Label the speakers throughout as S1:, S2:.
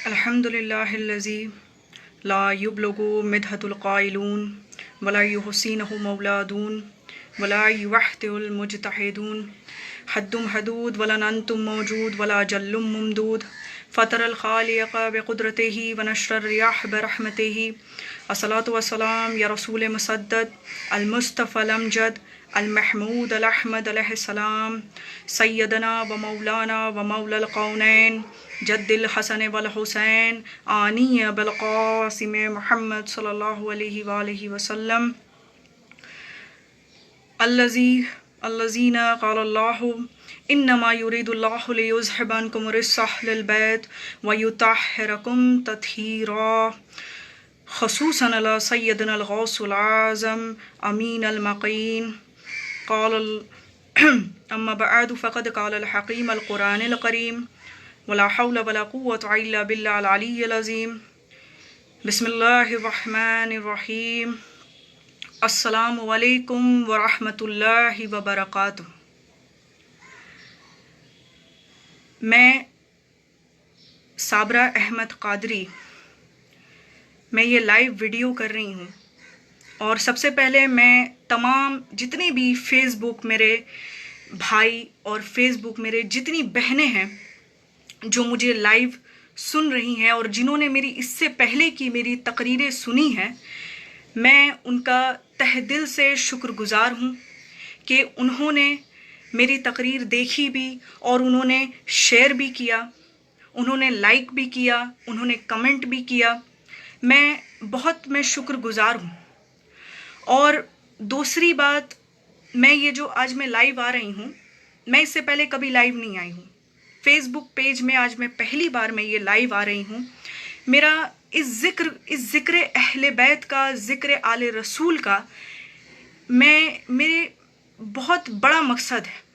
S1: अल्हम्दुलिल्लाहिल्लज़ी ला युबलगु मिदहतुल क़ाइलून वला युहसीनहु मौलादून वला युवहतिउल मुजतहिदून हद्दुम हदूद वला नंतुम मौजूद वला जल्लुम मुमदूद फ़तरल ख़ालिक़ बिक़ुदरतिही व नशरर रियाह बिरहमतिही अस्सलातु वस्सलाम या रसूल मुसद्दद अल मुस्तफ़ल अमजद अल महमूद अल अहमद अलैहिस्सलाम सय्यदना व मौलाना व मौलल कौनैन जद्दिल हसन वल हुसैन आनिय बिल क़ासिम मुहम्मद सल्लल्लाहु अलैहि वालैहि वसल्लम अल्लज़ीना क़ालल्लाहु इन्नमा युरीदुल्लाहु लियुज़हिबा अन्कुम रिस्सह लिल बैत व युतahhirakum तत्हीरा ख़ुसूसन अला सय्यदना अल गौसुल आज़म अमीन अल मक़ीन क़ाल अम्मा बअद फ़क़द क़ाल अल हकीम अल क़ुरान अल करीम वला हौला वला कुव्वता इल्ला बिल्लाहिल अलिय्यिल अज़ीम बिस्मिल्लाहिर रहमानिर रहीम अस्सलामु अलैकुम व रहमतुल्लाहि व बरकातुहू। मैं साबरा अहमद क़ादरी मैं ये लाइव वीडियो कर रही हूँ और सबसे पहले मैं तमाम जितने भी फेसबुक मेरे भाई और फेसबुक मेरे जितनी बहनें हैं जो मुझे लाइव सुन रही हैं और जिन्होंने मेरी इससे पहले की मेरी तकरीरें सुनी हैं, मैं उनका तहे दिल से शुक्रगुज़ार हूँ कि उन्होंने मेरी तकरीर देखी भी और उन्होंने शेयर भी किया, उन्होंने लाइक भी किया, उन्होंने कमेंट भी किया। मैं शुक्रगुज़ार हूँ। और दूसरी बात, मैं ये जो आज मैं लाइव आ रही हूँ, मैं इससे पहले कभी लाइव नहीं आई हूँ। फेसबुक पेज में आज मैं पहली बार मैं ये लाइव आ रही हूँ। मेरा इस ज़िक्र अहले बैत का, ज़िक्र आले रसूल का मेरे बहुत बड़ा मकसद है।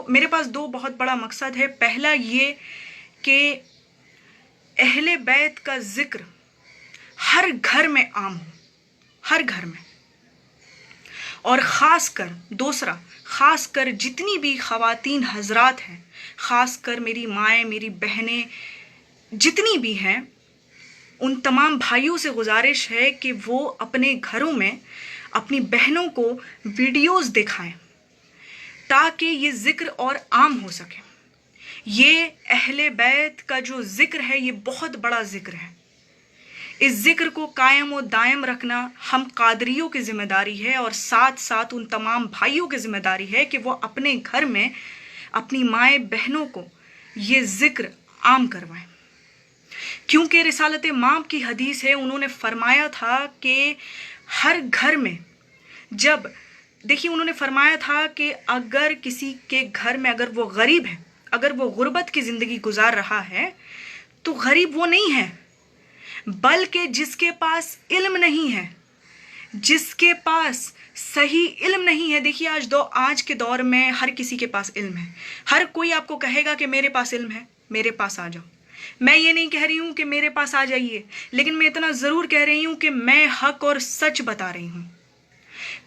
S1: मेरे पास दो बहुत बड़ा मकसद है। पहला ये कि अहले बैत का ज़िक्र हर घर में आम हो, हर घर में। और ख़ासकर जितनी भी ख़वातीन हज़रात हैं, ख़ासकर मेरी माएँ, मेरी बहनें जितनी भी हैं, उन तमाम भाइयों से गुजारिश है कि वो अपने घरों में अपनी बहनों को वीडियोस दिखाएं ताकि ये ज़िक्र और आम हो सके। ये अहले बैत का जो ज़िक्र है ये बहुत बड़ा ज़िक्र है। इस ज़िक्र को कायम और दायम रखना हम कादरियों की ज़िम्मेदारी है और साथ साथ उन तमाम भाइयों की ज़िम्मेदारी है कि वो अपने घर में अपनी माएँ बहनों को ये ज़िक्र आम करवाएं। क्योंकि रिसालत माम की हदीस है, उन्होंने फरमाया था कि हर घर में उन्होंने फरमाया था कि अगर किसी के घर में अगर वो गरीब है, अगर वो गुर्बत की ज़िंदगी गुजार रहा है, तो गरीब वो नहीं है बल्कि जिसके पास इल्म नहीं है, जिसके पास सही इल्म नहीं है। देखिए आज के दौर में हर किसी के पास इल्म है। हर कोई आपको कहेगा कि मेरे पास इल्म है, मेरे पास आ जाओ। मैं ये नहीं कह रही हूँ कि मेरे पास आ जाइए, लेकिन मैं इतना ज़रूर कह रही हूँ कि मैं हक और सच बता रही हूँ।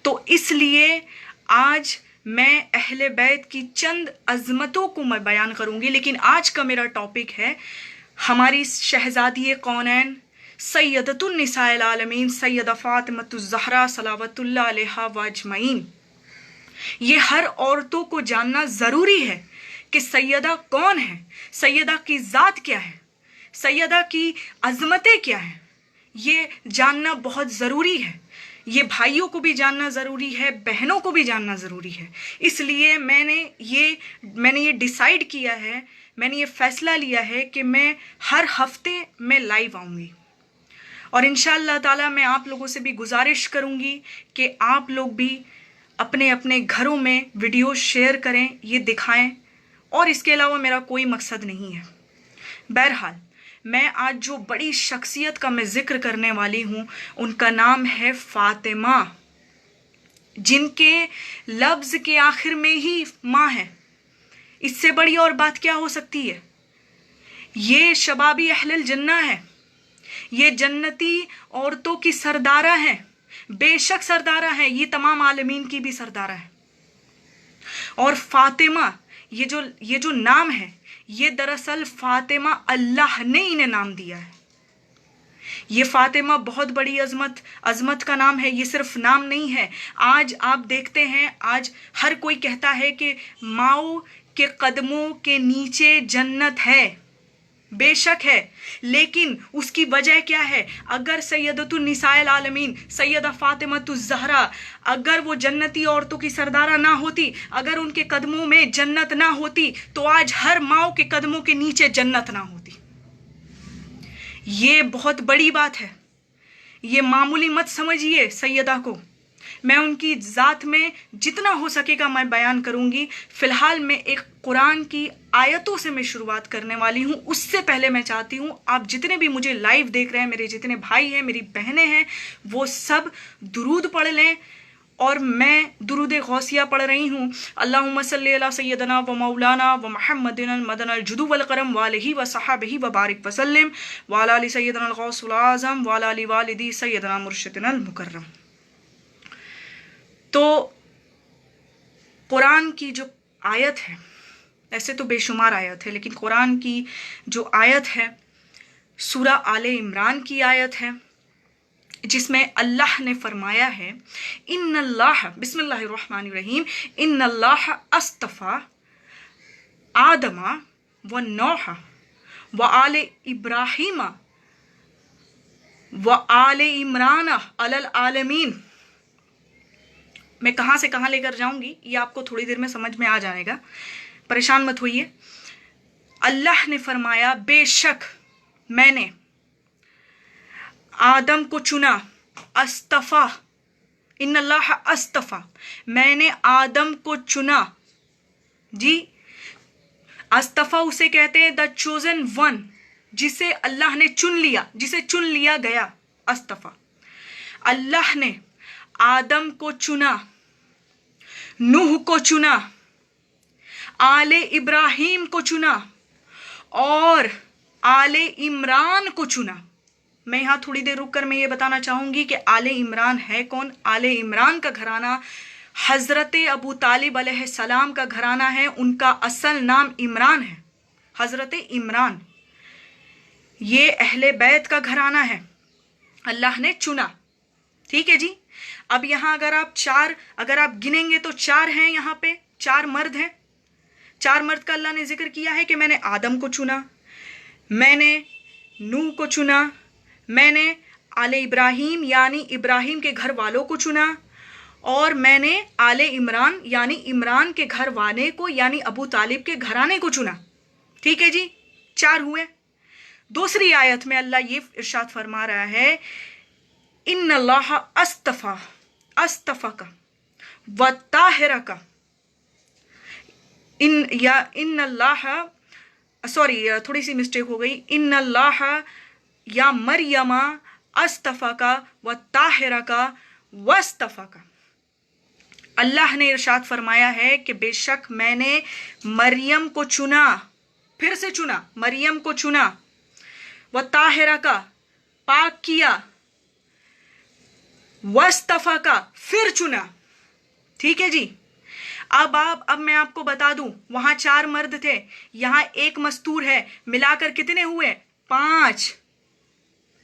S1: तो इसलिए आज मैं अहले बैत की चंद अज़मतों को मैं बयान करूँगी। लेकिन आज का मेरा टॉपिक है हमारी शहज़ादी कौनैन सैयदतुन निसाइल आलमीन सैयदा फ़ातिमतुज़ ज़हरा सलावतुल्लाह अलैहा व अजमईन। ये हर औरतों को जानना ज़रूरी है कि सैयदा कौन है, सैयदा की ज़ात क्या है, सैयदा की अज़मतें क्या हैं, ये जानना बहुत ज़रूरी है। ये भाइयों को भी जानना ज़रूरी है, बहनों को भी जानना ज़रूरी है। इसलिए मैंने ये डिसाइड किया है, मैंने ये फ़ैसला लिया है कि मैं हर हफ्ते में लाइव आऊँगी और इंशाअल्लाह ताला मैं आप लोगों से भी गुजारिश करूँगी कि आप लोग भी अपने अपने घरों में वीडियो शेयर करें, ये दिखाएं। और इसके अलावा मेरा कोई मकसद नहीं है। बहरहाल मैं आज जो बड़ी शख्सियत का मैं ज़िक्र करने वाली हूँ उनका नाम है फ़ातिमा, जिनके लफ्ज़ के आखिर में ही माँ है। इससे बड़ी और बात क्या हो सकती है। ये शबाबी अहलुल जन्ना है, ये जन्नती औरतों की सरदारा है, बेशक सरदारा है, ये तमाम आलमीन की भी सरदारा है। और फ़ातिमा ये जो नाम है ये दरअसल फातिमा अल्लाह ने इन्हें नाम दिया है। ये फातिमा बहुत बड़ी अजमत का नाम है, ये सिर्फ नाम नहीं है। आज आप देखते हैं, आज हर कोई कहता है कि माओ के कदमों के नीचे जन्नत है, बेशक है, लेकिन उसकी वजह क्या है? अगर सैयदतुन निसाइल आलमीन सैयदा फातिमातुज़ ज़हरा अगर वो जन्नती औरतों की सरदारा ना होती, अगर उनके कदमों में जन्नत ना होती, तो आज हर माओ के कदमों के नीचे जन्नत ना होती। ये बहुत बड़ी बात है, ये मामूली मत समझिए सैयदा को। मैं उनकी ज़ात में जितना हो सकेगा मैं बयान करूंगी। फ़िलहाल मैं एक कुरान की आयतों से मैं शुरुआत करने वाली हूँ। उससे पहले मैं चाहती हूँ आप जितने भी मुझे लाइव देख रहे हैं, मेरे जितने भाई हैं, मेरी बहनें हैं, वो सब दुरूद पढ़ लें। और मैं दुरूद गौसिया पढ़ रही हूँ। अल्लाहुम्मा सल्ली अला सय्यदना व मौलाना व मुहम्मदिन मदनल जुदू वल करम वालिही व सहाबिही व बारिक वसल्लम व अला अली सय्यदना गौसुल आज़म व अला अली वालिदी सय्यदना मुर्शिदना मुकर्रम। तो कुरान की जो आयत है, ऐसे तो बेशुमार आयत है, लेकिन कुरान की जो आयत है सूरा आले इमरान की आयत है, जिसमें अल्लाह ने फरमाया है इन्नल्लाह बिस्मिल्लाहिर्रहमानिर्रहीम इन्नल्लाह अस्तफ़ा आदमा व नूह व आले इब्राहीम व आले इमरान अलल आलमीन। मैं कहाँ से कहाँ लेकर जाऊंगी ये आपको थोड़ी देर में समझ में आ जाएगा, परेशान मत होइए। अल्लाह ने फरमाया बेशक मैंने आदम को चुना, अस्तफ़ा, इन्नल्लाह अस्तफ़ा, मैंने आदम को चुना जी। अस्तफ़ा उसे कहते हैं द चोजन वन, जिसे अल्लाह ने चुन लिया, जिसे चुन लिया गया, अस्तफ़ा। अल्लाह ने आदम को चुना, नूह को चुना, आले इब्राहीम को चुना और आले इमरान को चुना। मैं यहाँ थोड़ी देर रुक कर मैं ये बताना चाहूँगी कि आले इमरान है कौन। आले इमरान का घराना हज़रत अबू तालिब अलैहिस्सलाम का घराना है, उनका असल नाम इमरान है, हज़रत इमरान। ये अहले बैत का घराना है, अल्लाह ने चुना। ठीक है जी। अब यहाँ अगर आप गिनेंगे तो 4 हैं, यहाँ पे 4 मर्द हैं। 4 मर्द का अल्लाह ने जिक्र किया है कि मैंने आदम को चुना, मैंने नूह को चुना, मैंने आले इब्राहीम यानी इब्राहीम के घर वालों को चुना, और मैंने आले इमरान यानी इमरान के घर वाले को यानी अबू तालिब के घराने को चुना। ठीक है जी, 4 हुए। दूसरी आयत में अल्लाह ये इरशाद फरमा रहा है इन्नल्लाह अस्तफ़ा का व ताहिरा का थोड़ी सी मिस्टेक हो गई। इन्नल्लाह या मरियमा अस्तफ़ा का व ताहिरा का वस्तफ़ा का। अल्लाह ने इरशाद फरमाया है कि बेशक मैंने मरियम को चुना, फिर से चुना, मरियम को चुना, व ताहिरा का पाक किया, वस्तफ़ा का फिर चुना। ठीक है जी। अब मैं आपको बता दूं, वहां 4 मर्द थे, यहां 1 मस्तूर है, मिलाकर कितने हुए? 5।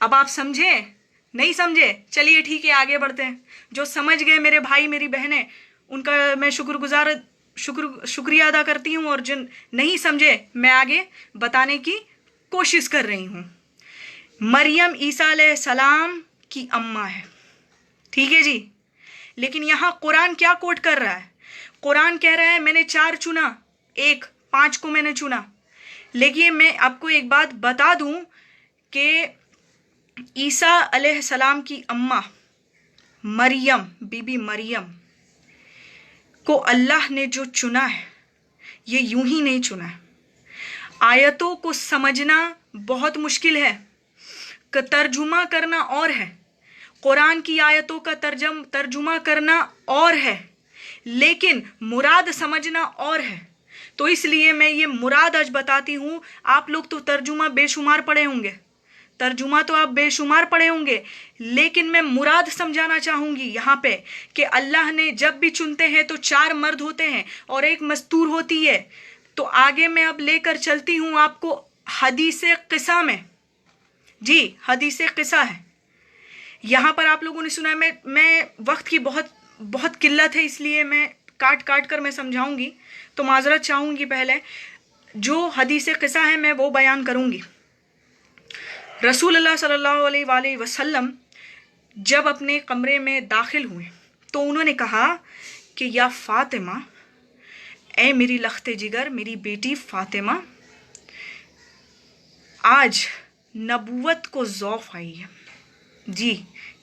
S1: अब आप समझे? नहीं समझे? चलिए ठीक है, आगे बढ़ते हैं। जो समझ गए मेरे भाई मेरी बहनें, उनका मैं शुक्रिया अदा करती हूँ, और जिन नहीं समझे मैं आगे बताने की कोशिश कर रही हूँ। मरियम ईसा अलैहिस्सलाम की अम्मा है। ठीक है जी। लेकिन यहाँ कुरान क्या कोट कर रहा है? कुरान कह रहा है मैंने 4 चुना, 5 को मैंने चुना। लेकिन मैं आपको एक बात बता दूं कि ईसा अलैहिस्सलाम की अम्मा मरियम, बीबी मरियम को अल्लाह ने जो चुना है, ये यूं ही नहीं चुना है। आयतों को समझना बहुत मुश्किल है, तर्जुमा करना और है, कुरान की आयतों का तर्जुमा करना और है, लेकिन मुराद समझना और है। तो इसलिए मैं ये मुराद आज बताती हूँ। आप लोग तो तर्जुमा बेशुमार पढ़े होंगे, तर्जुमा तो आप बेशुमार पढ़े होंगे, लेकिन मैं मुराद समझाना चाहूँगी यहाँ पे कि अल्लाह ने जब भी चुनते हैं तो 4 मर्द होते हैं और 1 मस्तूर होती है। تو آگے میں اب لے کر چلتی ہوں آپ کو حدیث قصہ میں. جی حدیث قصہ ہے. یہاں پر آپ لوگوں نے سنا ہے، میں وقت کی بہت قلت ہے، اس لیے میں کاٹ کر میں سمجھاؤں گی، تو معذرت چاہوں گی. پہلے جو حدیث قصہ ہے میں وہ بیان کروں گی. رسول اللہ صلی اللہ علیہ وآلہ وسلم جب اپنے کمرے میں داخل ہوئے تو انہوں نے کہا کہ یا فاطمہ، اے میری لخت جگر، میری بیٹی فاطمہ، آج نبوت کو ذوف آئی ہے. جی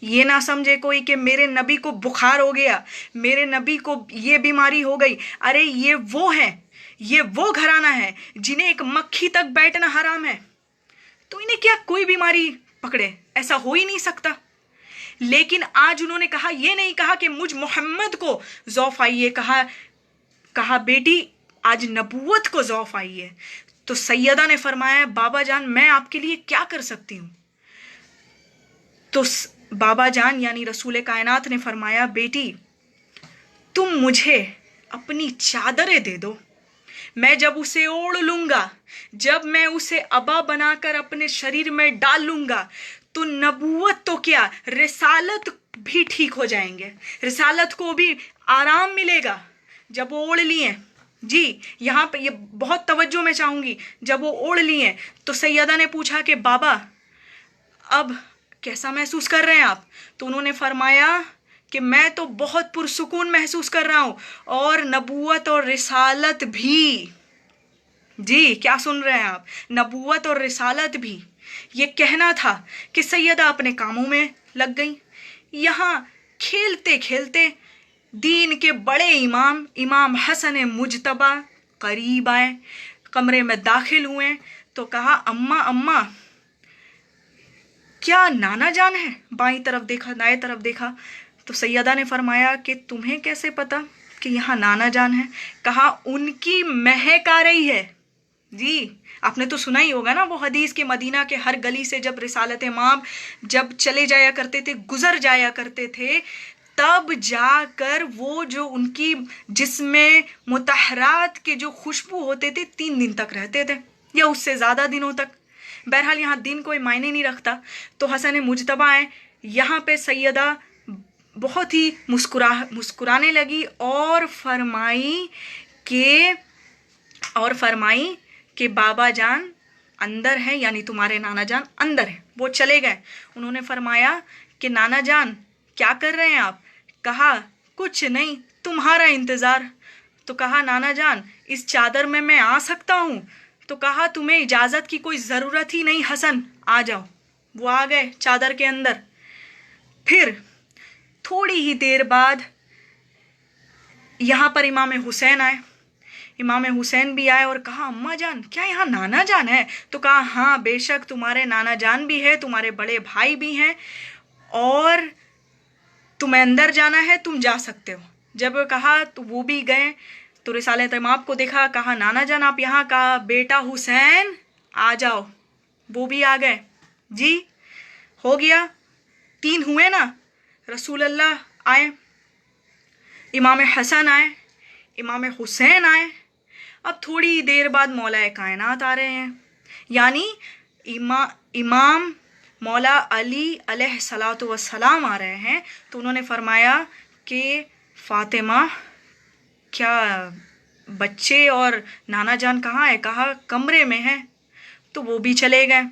S1: یہ نہ سمجھے کوئی کہ میرے نبی کو بخار ہو گیا، میرے نبی کو یہ بیماری ہو گئی. ارے یہ وہ ہے، یہ وہ گھرانہ ہے جنہیں ایک مکھی تک بیٹھنا حرام ہے، تو انہیں کیا کوئی بیماری پکڑے؟ ایسا ہو ہی نہیں سکتا. لیکن آج انہوں نے کہا، یہ نہیں کہا کہ مجھ محمد کو ذوف آئی ہے، کہا بیٹی آج نبوت کو ذوف آئی ہے. تو سیدہ نے فرمایا، بابا جان میں آپ کے لیے کیا کر سکتی ہوں؟ تو بابا جان یعنی رسول کائنات نے فرمایا، بیٹی تم مجھے اپنی چادریں دے دو، میں جب اسے اوڑھ لوں گا، جب میں اسے عبا بنا کر اپنے شریر میں ڈال لوں گا، تو نبوت تو کیا، رسالت بھی ٹھیک ہو جائیں گے، رسالت کو بھی آرام ملے گا جب وہ اوڑھ لیے. جی یہاں پہ یہ بہت توجہ میں چاہوں گی. جب وہ اوڑھ لیے تو سیدہ نے پوچھا کہ بابا اب کیسا محسوس کر رہے ہیں آپ؟ تو انہوں نے فرمایا کہ میں تو بہت پرسکون محسوس کر رہا ہوں، اور نبوت اور رسالت بھی. جی کیا سن رہے ہیں آپ؟ نبوت اور رسالت بھی. یہ کہنا تھا کہ سیدہ اپنے کاموں میں لگ گئیں. یہاں کھیلتے کھیلتے دین کے بڑے امام حسن مجتبی قریب آئے، کمرے میں داخل ہوئے تو کہا، اماں کیا نانا جان ہے؟ بائیں طرف دیکھا، دائیں طرف دیکھا تو سیدہ نے فرمایا کہ تمہیں کیسے پتا کہ یہاں نانا جان ہے؟ کہا ان کی مہک آ رہی ہے. جی آپ نے تو سنا ہی ہوگا نا وہ حدیث کے مدینہ کے ہر گلی سے جب رسالت مآب جب چلے جایا کرتے تھے، گزر جایا کرتے تھے، تب جا کر وہ جو ان کی جسم مطہرات کے جو خوشبو ہوتے تھے 3 دن تک رہتے تھے یا اس سے زیادہ دنوں تک. بہرحال یہاں دن کوئی معنی نہیں رکھتا. تو حسن مجتبی آئے، یہاں پہ سیدہ بہت ہی مسکرانے لگی اور فرمائی کہ بابا جان اندر ہے، یعنی تمہارے نانا جان اندر ہے. وہ چلے گئے. انہوں نے فرمایا کہ نانا جان کیا کر رہے ہیں آپ؟ کہا کچھ نہیں، تمہارا انتظار. تو کہا نانا جان اس چادر میں آ سکتا ہوں؟ تو کہا تمہیں اجازت کی کوئی ضرورت ہی نہیں حسن، آ جاؤ. وہ آ گئے چادر کے اندر. پھر تھوڑی ہی دیر بعد یہاں پر امام حسین آئے. امام حسین بھی آئے اور کہا اماں جان کیا یہاں نانا جان ہے؟ تو کہا ہاں بے شک تمہارے نانا جان بھی ہے، تمہارے بڑے بھائی بھی ہیں، اور تمہیں اندر جانا ہے، تم جا سکتے ہو. جب کہا تو وہ بھی گئے. تو رسالت مآب کو دیکھا، کہا نانا جان آپ یہاں؟ کہا بیٹا حسین آ جاؤ. وہ بھی آ گئے. جی ہو گیا، 3 ہوئے نا. رسول اللہ آئے، امام حسن آئے، امام حسین آئے. اب تھوڑی دیر بعد مولا کائنات آ رہے ہیں، یعنی امام مولا علی علیہ الصلوۃ والسلام آ رہے ہیں. تو انہوں نے فرمایا کہ فاطمہ کیا بچے اور نانا جان کہاں ہے؟ کہا کمرے میں ہیں. تو وہ بھی چلے گئے.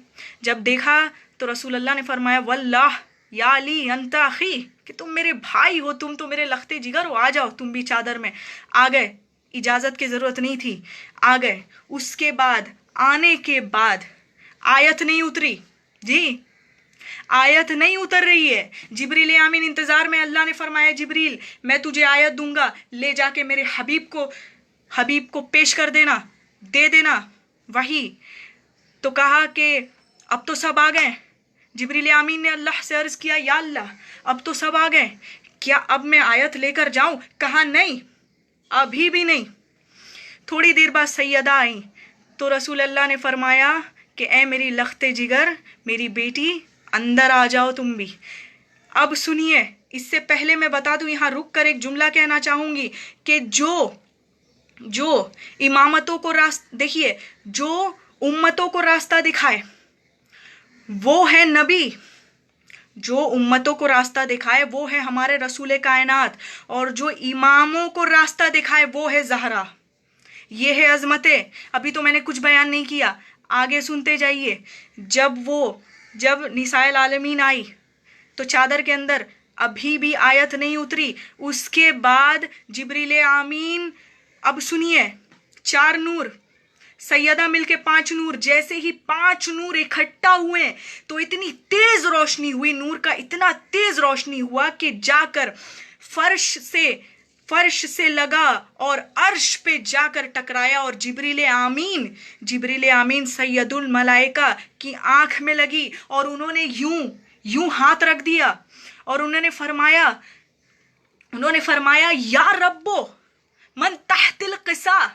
S1: جب دیکھا تو رسول اللہ نے فرمایا واللہ یا علی انت اخی، کہ تم میرے بھائی ہو، تم تو میرے لخت جگر ہو، آ جاؤ تم بھی چادر میں. آ گئے، اجازت کی ضرورت نہیں تھی، آ گئے. اس کے بعد آنے کے بعد آیت نہیں اتری. جی آیت نہیں اتر رہی ہے. جبریل امین انتظار میں. اللہ نے فرمایا جبریل میں تجھے آیت دوں گا، لے جا کے میرے حبیب کو پیش کر دینا، دے دینا وحی. تو کہا کہ اب تو سب آ گئے. جبریل امین نے اللہ سے عرض کیا یا اللہ اب تو سب آ گئے، کیا اب میں آیت لے کر جاؤں؟ کہا نہیں، ابھی بھی نہیں. تھوڑی دیر بعد سیدہ آئیں تو رسول اللہ نے فرمایا کہ اے میری لخت جگر، میری بیٹی اندر آ جاؤ تم بھی. اب سنیے، اس سے پہلے میں بتا دوں، یہاں رک کر ایک جملہ کہنا چاہوں گی کہ جو जो इमामतों को रास्ता, देखिए, जो उम्मतों को रास्ता दिखाए वो है नबी, जो उम्मतों को रास्ता दिखाए वो है हमारे रसूल कायनात, और जो इमामों को रास्ता दिखाए वो है ज़हरा। ये है अजमतें। अभी तो मैंने कुछ बयान नहीं किया, आगे सुनते जाइए। जब निसाइल आलमीन आई तो चादर के अंदर अभी भी आयत नहीं उतरी। उसके बाद जिब्रील आमीन, अब सुनिए, 4 नूर, सैयदा मिलके 5 नूर, जैसे ही 5 नूर इकट्ठा हुए तो इतनी तेज रोशनी हुई, नूर का इतना तेज रोशनी हुआ कि जाकर फर्श से लगा और अर्श पे जाकर टकराया, और जिब्रील आमीन सैयदुल मलाइका की आंख में लगी, और उन्होंने यूं हाथ रख दिया और उन्होंने फरमाया या रब्बो मन तहतिल क़िसा,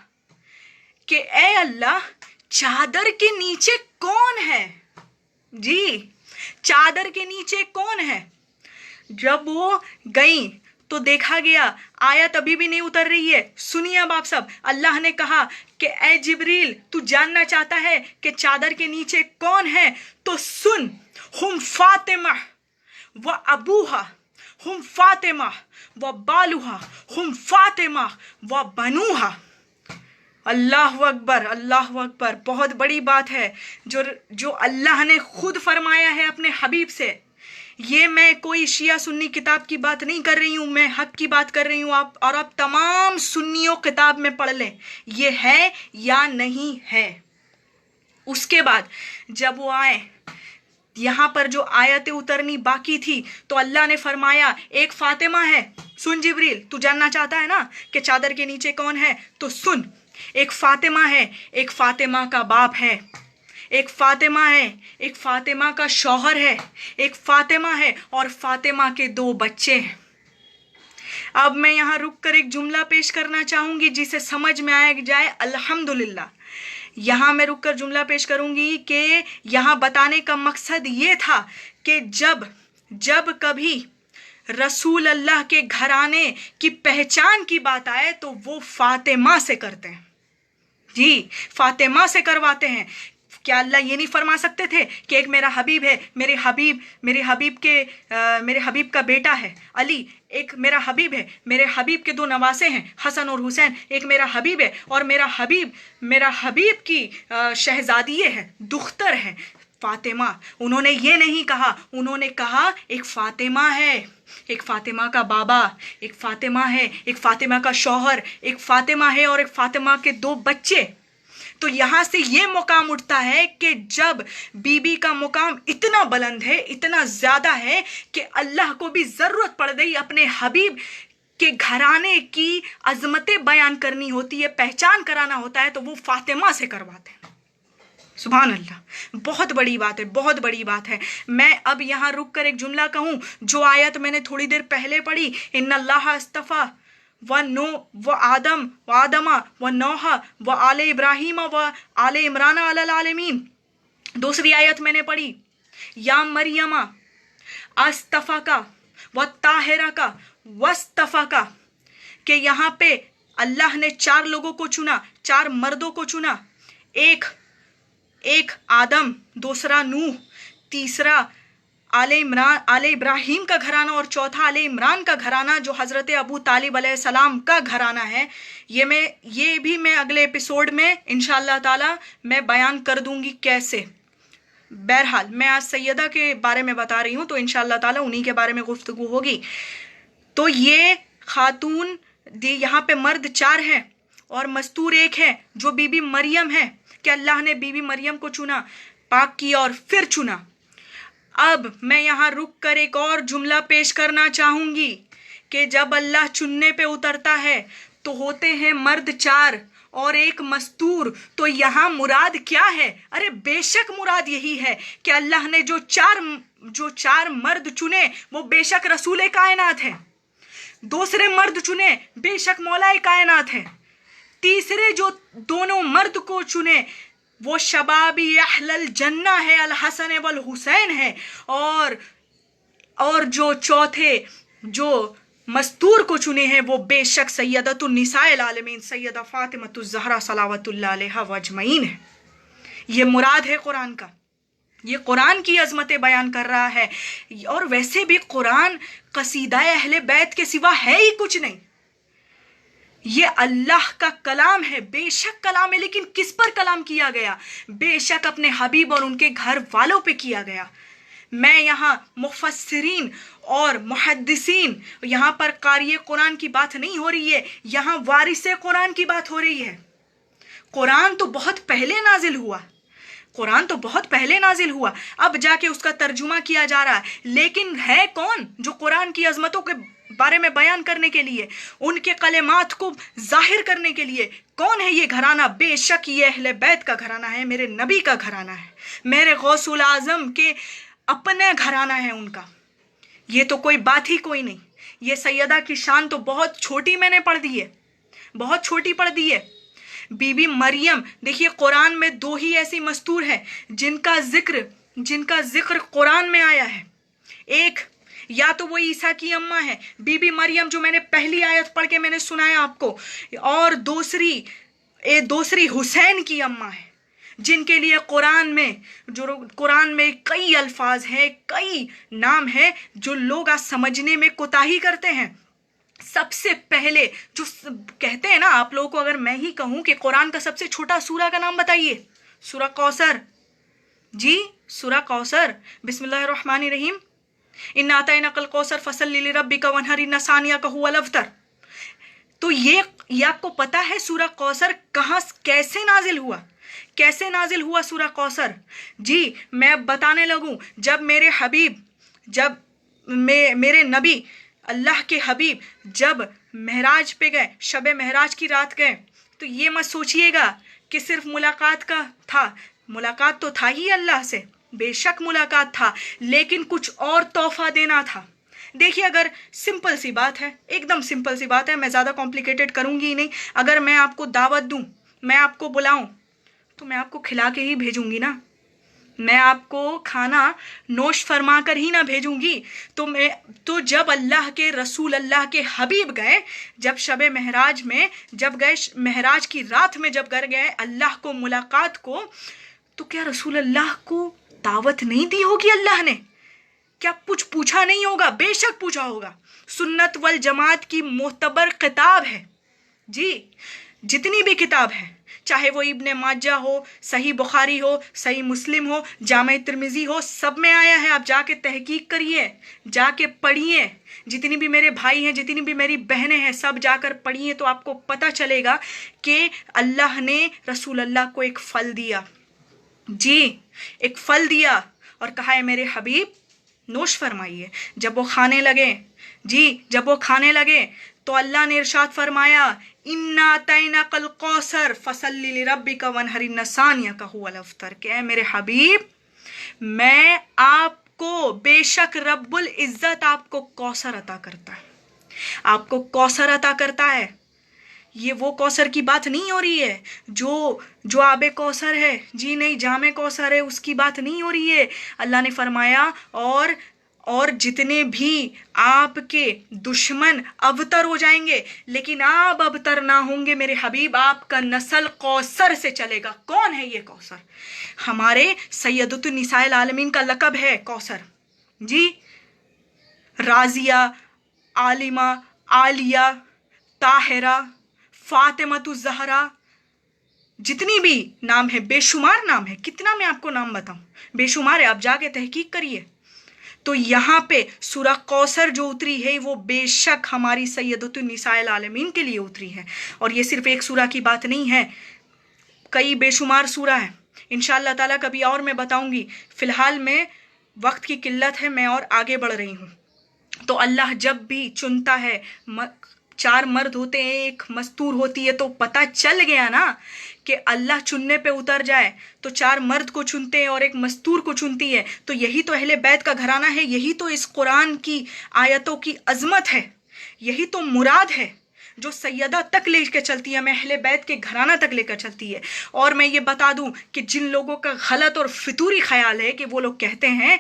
S1: कि ए अल्लाह, चादर के नीचे कौन है? जी, चादर के नीचे कौन है? जब वो गई तो देखा गया आयत अभी भी नहीं उतर रही है। सुनिए अब आप सब, अल्लाह ने कहा कि ए जिब्रील, तू जानना चाहता है कि चादर के नीचे कौन है, तो सुन, हुम फातिमा व अबूहा, हुम फातिमा व बालूहा, हुम फातिमा व बनूहा। अल्लाह अकबर, अल्लाह अकबर। बहुत बड़ी बात है जो अल्लाह ने खुद फरमाया है अपने हबीब से। ये मैं कोई शिया सुन्नी किताब की बात नहीं कर रही हूँ, मैं हक की बात कर रही हूँ। आप तमाम सुन्नियों किताब में पढ़ लें, ये है या नहीं है। उसके बाद जब वो आए, यहाँ पर जो आयतें उतरनी बाकी थी, तो अल्लाह ने फरमाया एक फातिमा है। सुन जिब्रील, तू जानना चाहता है ना कि चादर के नीचे कौन है, तो सुन, एक फातिमा है, एक फातिमा का बाप है, एक फातिमा है, एक फातिमा का शौहर है, एक फातिमा है, और फातिमा के 2 बच्चे हैं। अब मैं यहाँ रुक कर एक जुमला पेश करना चाहूंगी जिसे समझ में आया जाए। अल्हम्दुलिल्लाह, यहाँ मैं रुक कर जुमला पेश करूंगी कि यहाँ बताने का मकसद ये था कि जब कभी रसूल अल्लाह के घराने की पहचान की बात आए तो वो फातिमा से करते हैं। जी, फातिमा से करवाते हैं। क्या अल्लाह ये नहीं फरमा सकते थे कि एक मेरा हबीब है, मेरे हबीब का बेटा है अली, एक मेरा हबीब है, मेरे हबीब के 2 नवासे हैं हसन और हुसैन, एक मेरा हबीब है, और मेरा हबीब की शहजादी है, दुख्तर है फातिमा। उन्होंने ये नहीं कहा, उन्होंने कहा एक फातिमा है, एक फातिमा का बाबा, एक फातिमा है, एक फातिमा का शौहर, एक फातिमा है, और एक फातिमा के 2 बच्चे। तो यहां से ये मुकाम उठता है कि जब बीबी का मुकाम इतना बुलंद है, इतना ज्यादा है कि अल्लाह को भी जरूरत पड़ गई अपने हबीब के घराने की अजमतें बयान करनी होती है, पहचान कराना होता है, तो वो फातिमा से करवाते हैं। सुभान अल्लाह, बहुत बड़ी बात है, बहुत बड़ी बात है। मैं अब यहाँ रुक कर एक जुमला कहूँ, जो आयत मैंने थोड़ी देर पहले पढ़ी, इन्नल्लाह अस्तफा व आदमा व नौहा व आले इब्राहिम व आले इमरान अलल आलमीन। दूसरी आयत मैंने पढ़ी, या मरियमा अस्तफा का व ताहिरा का वस्तफा का, कि यहाँ पे अल्लाह ने 4 लोगों को चुना, 4 मर्दों को चुना, एक आदम, दूसरा नूह, तीसरा आले इब्राहिम का घराना, और चौथा आले इमरान का घराना जो हज़रत अबू तालिब अलैहिस्सलाम का घराना है। ये भी मैं अगले एपिसोड में इंशाअल्लाह ताला मैं बयान कर दूंगी कैसे। बहरहाल मैं आज सैयदा के बारे में बता रही हूँ, तो इंशाअल्लाह ताला उन्हीं के बारे में गुफ्तगू होगी। तो ये खातून, यहाँ पे मर्द 4 हैं और मस्तूर 1 है जो बीबी मरियम है, कि अल्लाह ने बीबी मरियम को चुना, पाक किया और फिर चुना। अब मैं यहाँ रुक कर एक और जुमला पेश करना चाहूंगी कि जब अल्लाह चुनने पे उतरता है तो होते हैं मर्द 4 और 1 मस्तूर। तो यहाँ मुराद क्या है? अरे बेशक मुराद यही है कि अल्लाह ने जो चार मर्द चुने वो बेशक रसूल कायनात है, दूसरे मर्द चुने बेशक मौलाए कायनात है, तीसरे जो दोनों मर्द को चुने वो शबाबी अहलल जन्ना है, अल हसन वल हुसैन है, और जो चौथे जो मस्तूर को चुने हैं वो बेशक सैयदतुन निसाइल आलमीन सैयदा फातिमतुज ज़हरा सलावतुल्लाह अलैहा व अजमईन है। ये मुराद है कुरान का, ये कुरान की अजमतें बयान कर रहा है। और वैसे भी कुरान कसीदा अहले बैत के सिवा है ही कुछ नहीं। ये अल्लाह का कलाम है, बेशक कलाम है, लेकिन किस पर कलाम किया गया? बेशक अपने हबीब और उनके घर वालों पे किया गया। मैं यहाँ मुफस्सिरीन और मुहद्दिसीन, यहाँ पर कारी कुरान की बात नहीं हो रही है, यहाँ वारिसे कुरान की बात हो रही है। कुरान तो बहुत पहले नाजिल हुआ, कुरान तो बहुत पहले नाजिल हुआ, अब जाके उसका तर्जुमा किया जा रहा है। लेकिन है कौन जो कुरान की अजमतों के बारे में बयान करने के लिए, उनके कलेमात को जाहिर करने के लिए कौन है ये घराना? बेशक ये अहले बैत का घराना है, मेरे नबी का घराना है, मेरे गौसुल आजम के अपने घराना है उनका। ये तो कोई बात ही कोई नहीं। ये सैयदा की शान तो बहुत छोटी मैंने पढ़ दी है, बहुत छोटी पढ़ दी है। बीबी मरियम, देखिए कुरान में 2 ही ऐसी मस्तूर है जिनका जिक्र कुरान में आया है। एक या तो वो ईसा की अम्मा है बीबी मरियम, जो मैंने पहली आयत पढ़ के मैंने सुनाया आपको, और दूसरी हुसैन की अम्मा है, जिनके लिए कुरान में कई अल्फाज हैं, कई नाम हैं जो लोग आज समझने में कोताही करते हैं। सबसे पहले जो कहते हैं ना, आप लोगों को अगर मैं ही कहूं कि कुरान का सबसे छोटा सूरा का नाम बताइए, सूरा कौसर। जी, सूरा कौसर। बिस्मिल्लाहिर्रहमानिर्रहीम, इन्ना अतैनाकल कौसर फसल्लि लिरब्बिका वन्हर इन्ना सानियका हुवल अब्तर। तो ये आपको पता है सूरा कौसर कैसे नाजिल हुआ? कैसे नाजिल हुआ सूरा कौसर? जी, मैं बताने लगूं। जब मेरे हबीब, जब मेरे नबी अल्लाह के हबीब जब महराज पे गए, शब महराज की रात गए, तो ये मत सोचिएगा कि सिर्फ मुलाकात का था। मुलाकात तो था ही अल्लाह से, बेशक मुलाकात था, लेकिन कुछ और तोहफा देना था। देखिए, अगर सिंपल सी बात है, एकदम सिंपल सी बात है, मैं ज़्यादा कॉम्प्लिकेटेड करूँगी ही नहीं। अगर मैं आपको दावत दूँ, मैं आपको बुलाऊँ, तो मैं आपको खिला के ही भेजूँगी ना, मैं आपको खाना नोश फरमा कर ही ना भेजूंगी। तो जब अल्लाह के रसूल, अल्लाह के हबीब गए, जब शब महराज में जब गए, महराज की रात में जब गए अल्लाह को मुलाकात को, तो क्या रसूल अल्लाह को दावत नहीं दी होगी अल्लाह ने? क्या कुछ पूछा नहीं होगा? बेशक पूछा होगा। सुन्नत वल जमात की मोतबर किताब है जी, जितनी भी किताब है, चाहे वो इब्ने माजा हो, सही बुखारी हो, सही मुस्लिम हो, जामे तिर्मिजी हो, सब में आया है। आप जाके तहकीक करिए, जाके पढ़िए। जितनी भी मेरे भाई हैं, जितनी भी मेरी बहनें हैं, सब जाकर पढ़िए, तो आपको पता चलेगा कि अल्लाह ने रसूल अल्लाह को एक फल दिया। जी, एक फल दिया और कहा है मेरे हबीब नोश फरमाइए। जब वो खाने लगे, जी, जब वो खाने लगे तो अल्लाह ने इरशाद फरमाया, इन्ना अतैनाकल कौसर फसल्लि लिरब्बिका वन्हर इन्ना सानियका हुवल अब्तर। के मेरे हबीब, मैं आपको, बेशक रब्बुल इज्जत आपको कौसर अता करता है, आपको कौसर अता करता है। ये वो कौसर की बात नहीं हो रही है जो आबे कौसर है, जी नहीं, जामे कौसर है, उसकी बात नहीं हो रही है। अल्लाह ने फरमाया, और जितने भी आपके दुश्मन अवतर हो जाएंगे, लेकिन आप अवतर ना होंगे मेरे हबीब, आपका नस्ल कौसर से चलेगा। कौन है ये कौसर? हमारे सैयदतुन निसाइल आलमीन का लक़ब है कौसर। जी, राजिया, आलिमा, आलिया, ताहिरा, फातिमतुज ज़हरा, जितनी भी नाम है, बेशुमार नाम है। कितना मैं आपको नाम बताऊं, बेशुमार है, आप जाके तहकीक करिए। तो यहाँ पे सूरा कौसर जो उतरी है, वो बेशक हमारी सैयदतुन निसाइल आलमीन के लिए उतरी है। और ये सिर्फ एक सूरा की बात नहीं है, कई बेशुमार सूरा है। इंशाअल्लाह ताला कभी और मैं बताऊंगी। फिलहाल में वक्त की किल्लत है, मैं और आगे बढ़ रही हूँ। तो अल्लाह जब भी चुनता है, 4 मर्द होते हैं, एक मस्तूर होती है, तो पता चल गया ना कि अल्लाह चुनने पे उतर जाए तो 4 मर्द को चुनते हैं और एक मस्तूर को चुनती है। तो यही तो अहले बैत का घराना है, यही तो इस कुरान की आयतों की अजमत है, यही तो मुराद है जो सैयदा तक लेकर चलती है, मैं अहले बैत के घराना तक लेकर चलती है। और मैं ये बता दूं कि जिन लोगों का गलत और फितूरी ख्याल है कि वो लोग कहते हैं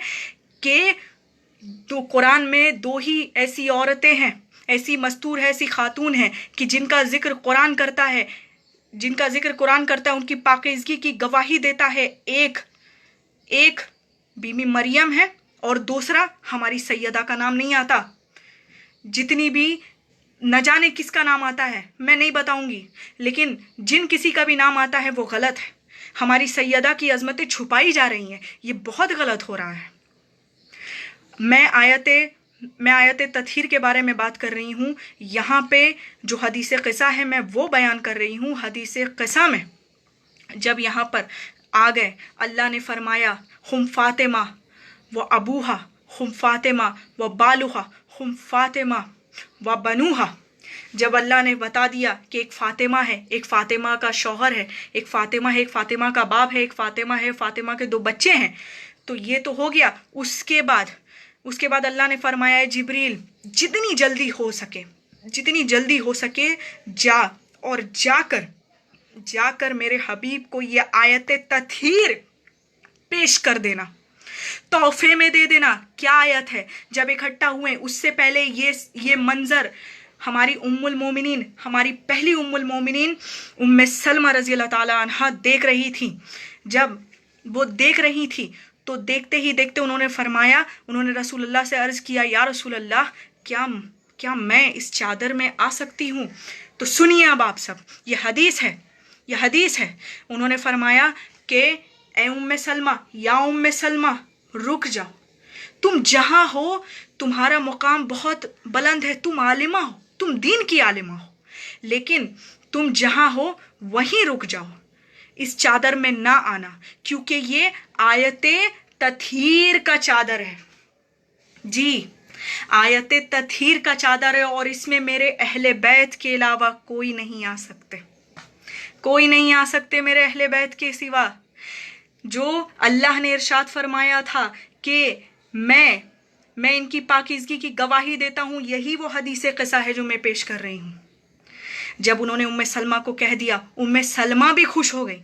S1: कि तो कुरान में 2 ही ऐसी औरतें हैं, ایسی مستور ہے، ایسی خاتون ہیں کہ جن کا ذکر قرآن کرتا ہے ان کی پاکیزگی کی گواہی دیتا ہے. ایک بیوی مریم ہے اور دوسرا ہماری سیدہ کا نام نہیں آتا. جتنی بھی نہ جانے کس کا نام آتا ہے میں نہیں بتاؤں گی، لیکن جن کسی کا بھی نام آتا ہے وہ غلط ہے. ہماری سیدہ کی عظمتیں چھپائی جا رہی ہیں، یہ بہت غلط ہو رہا ہے. میں آیت تطہیر کے بارے میں بات کر رہی ہوں. یہاں پہ جو حدیث قصہ ہے میں وہ بیان کر رہی ہوں. حدیث قصہ میں جب یہاں پر آ گئے، اللہ نے فرمایا ہم فاطمہ و ابوہا، ہم فاطمہ و بالوہا، ہم فاطمہ و بنوہا. جب اللہ نے بتا دیا کہ ایک فاطمہ ہے، ایک فاطمہ کا شوہر ہے، ایک فاطمہ ہے، ایک فاطمہ کا باپ ہے، ایک فاطمہ ہے، فاطمہ کے 2 بچے ہیں، تو یہ تو ہو گیا. اس کے بعد اللہ نے فرمایا ہے جبریل جتنی جلدی ہو سکے جا اور جا کر میرے حبیب کو یہ آیت تطہیر پیش کر دینا، تحفے میں دے دینا. کیا آیت ہے؟ جب اکٹھا ہوئے اس سے پہلے یہ منظر ہماری ہماری پہلی ام المومنین ام سلمہ رضی اللہ تعالی عنہا دیکھ رہی تھی. جب وہ دیکھ رہی تھی تو دیکھتے ہی دیکھتے انہوں نے رسول اللہ سے عرض کیا، یا رسول اللہ کیا میں اس چادر میں آ سکتی ہوں؟ تو سنیے اب آپ سب، یہ حدیث ہے. انہوں نے فرمایا کہ اے ام سلمہ، یا ام سلمہ رک جاؤ، تم جہاں ہو تمہارا مقام بہت بلند ہے، تم عالمہ ہو، تم دین کی عالمہ ہو، لیکن تم جہاں ہو وہیں رک جاؤ، اس چادر میں نہ آنا، کیونکہ یہ آیت تطہیر کا چادر ہے. جی، آیت تطہیر کا چادر ہے، اور اس میں میرے اہل بیت کے علاوہ کوئی نہیں آ سکتے میرے اہل بیت کے سوا. جو اللہ نے ارشاد فرمایا تھا کہ میں ان کی پاکیزگی کی گواہی دیتا ہوں، یہی وہ حدیث قصہ ہے جو میں پیش کر رہی ہوں. جب انہوں نے ام سلمہ کو کہہ دیا، ام سلمہ بھی خوش ہو گئی،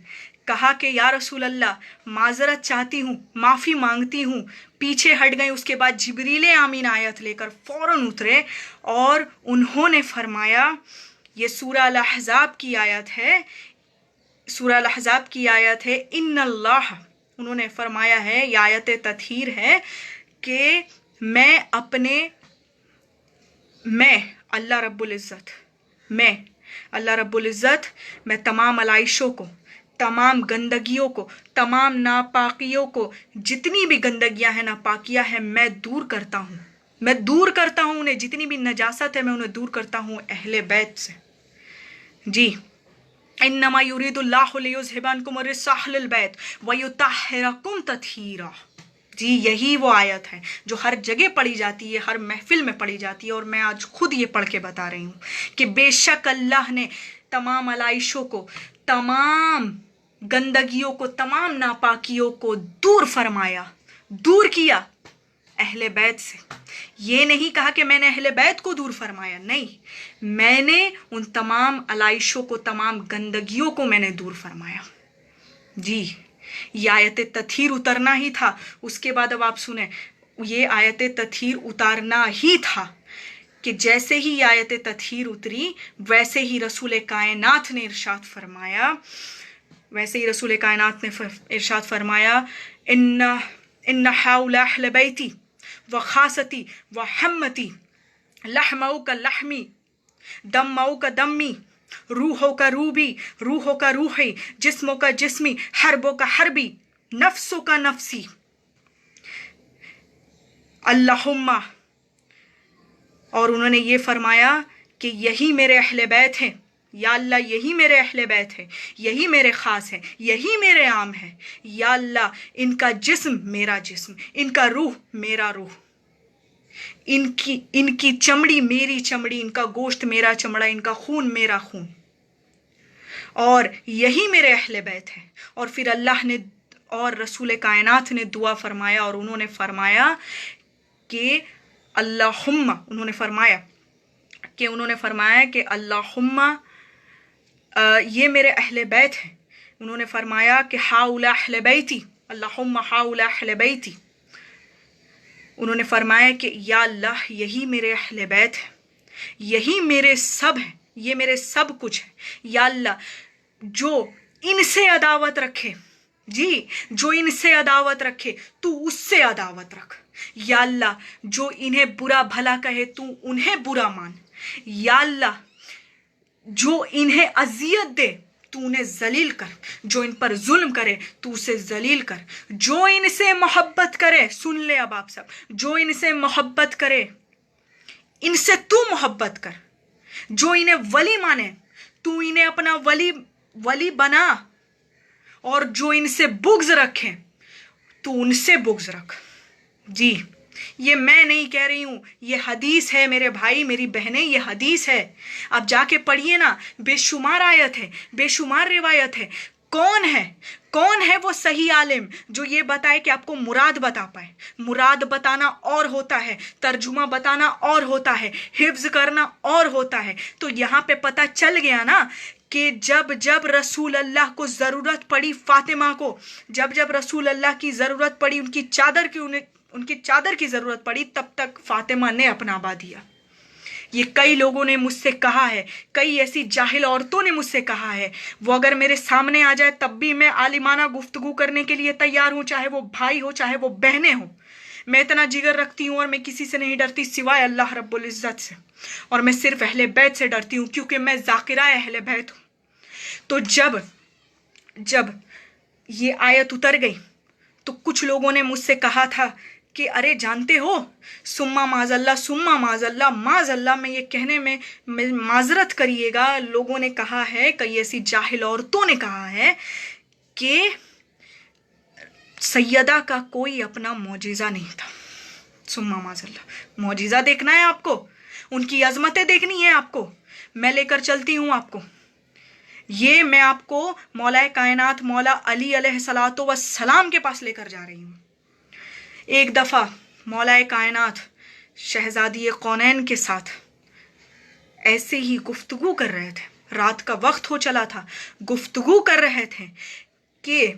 S1: کہا کہ یا رسول اللہ معذرت چاہتی ہوں، معافی مانگتی ہوں. پیچھے ہٹ گئیں. اس کے بعد جبریل امین آیت لے کر فوراً اترے اور انہوں نے فرمایا، یہ سورہ الاحزاب کی آیت ہے ان اللہ، انہوں نے فرمایا ہے یہ آیت تطہیر ہے کہ میں اللہ رب العزت میں تمام علائشوں کو، تمام گندگیوں کو، تمام ناپاکیوں کو، جتنی بھی گندگیاں ہیں، ناپاکیاں ہیں، میں دور کرتا ہوں انہیں، جتنی بھی نجاست ہے میں انہیں دور کرتا ہوں اہل بیت سے. جی، انما یرید اللہ لیذھب عنکم الرجس اہل البیت ویطہرکم تطہیرا. جی، یہی وہ آیت ہے جو ہر جگہ پڑھی جاتی ہے، ہر محفل میں پڑھی جاتی ہے، اور میں آج خود یہ پڑھ کے بتا رہی ہوں کہ بے شک اللہ نے تمام علائشوں کو، تمام گندگیوں کو، تمام ناپاکیوں کو دور کیا اہل بیت سے. یہ نہیں کہا کہ میں نے اہل بیت کو دور فرمایا، نہیں، میں نے ان تمام علائشوں کو، تمام گندگیوں کو میں نے دور فرمایا. جی، یہ آیت تطہیر اترنا ہی تھا. اس کے بعد اب آپ سنیں، یہ آیت تطہیر اتارنا ہی تھا کہ جیسے ہی یہ آیت تطہیر اتری ویسے ہی رسول کائنات نے ارشاد فرمایا ان ہؤلاء اہل بیتی وخاصتی وحمتی لحمؤ کا لحمی دمؤ کا دمی روحوں کا روبی روحوں کا روحی جسموں کا جسمی حربوں کا حربی نفسوں کا نفسی. اللہم، اور انہوں نے یہ فرمایا کہ یہی میرے اہل بیت ہیں، یا اللہ یہی میرے اہل بیت ہے، یہی میرے خاص ہے، یہی میرے عام ہے. یا اللہ ان کا جسم میرا جسم، ان کا روح میرا روح، ان کی چمڑی میری چمڑی، ان کا گوشت میرا چمڑا، ان کا خون میرا خون، اور یہی میرے اہل بیت ہے. اور پھر اللہ نے اور رسول کائنات نے دعا فرمایا، اور انہوں نے فرمایا کہ اللہم، انہوں نے فرمایا کہ اللہم یہ میرے اہل بیت ہیں. انہوں نے فرمایا کہ ہؤلاء اہل بیتی، اللہم ہؤلاء اہل بیتی. انہوں نے فرمایا کہ یا اللہ یہی میرے اہل بیت ہیں. यही मेरे सब है, ये मेरे सब कुछ है। या अल्लाह, जो इनसे अदावत रखे, जी, जो इनसे अदावत रखे तू उससे अदावत रख। या अल्लाह, जो इन्हें बुरा भला कहे तू उन्हें बुरा मान। या अल्लाह, जो इन्हें अजियत दे तू उन्हें जलील कर, जो इन पर जुल्म करे तू उसे जलील कर। जो इनसे मोहब्बत करे, सुन ले अब आप सब, जो इनसे मोहब्बत करे इनसे तू मोहब्बत कर। जो इन्हें वली माने तू इन्हें अपना वली बना, और जो इनसे बुग़्ज़ रखे तू उनसे बुग़्ज़ रख। जी, ये मैं नहीं कह रही हूं, ये हदीस है मेरे भाई मेरी बहनें, ये हदीस है। आप जाके पढ़िए ना, बेशुमार आयत है, बेशुमार रिवायत है। कौन है वो सही आलिम जो ये बताए कि आपको मुराद बता पाए? मुराद बताना और होता है, तर्जुमा बताना और होता है, हिफ्ज करना और होता है। तो यहाँ पे पता चल गया ना कि जब जब रसूल अल्लाह को ज़रूरत पड़ी फातिमा को, जब जब रसूल अल्लाह की ज़रूरत पड़ी, उनकी चादर की ज़रूरत पड़ी, तब तक फातिमा ने अपनावा दिया। ये कई लोगों ने मुझसे कहा है, कई ऐसी जाहिल औरतों ने मुझसे कहा है, वो अगर मेरे सामने आ जाए तब भी मैं आलिमाना गुफ्तगू करने के लिए तैयार हूँ, चाहे वो भाई हो चाहे वो बहनें हो। मैं इतना जिगर रखती हूँ और मैं किसी से नहीं डरती सिवाय अल्लाह रब्बुल इज़्ज़त से, और मैं सिर्फ अहले बैत से डरती हूँ क्योंकि मैं ज़ाकिरा अहले बैत हूँ। तो जब ये आयत उतर गई तो कुछ लोगों ने मुझसे कहा था कि अरे जानते हो, सुम्मा माज़ल्ला में ये कहने में माजरत करिएगा, लोगों ने कहा है, कई ऐसी जाहिल औरतों ने कहा है कि सैयदा का कोई अपना मौजिज़ा नहीं था। सुम्मा माज़ल्ला, मौजिज़ा देखना है आपको, उनकी अजमतें देखनी है आपको, मैं लेकर चलती हूँ आपको। ये मैं आपको मौलाए कायनात मौला अली अलैहिस्सलातो वस्सलाम के पास लेकर जा रही हूँ। एक दफ़ा मौलाए कायनात शहजादी कौनैन के साथ ऐसे ही गुफ्तगू कर रहे थे, रात का वक्त हो चला था, गुफ्तगू कर रहे थे कि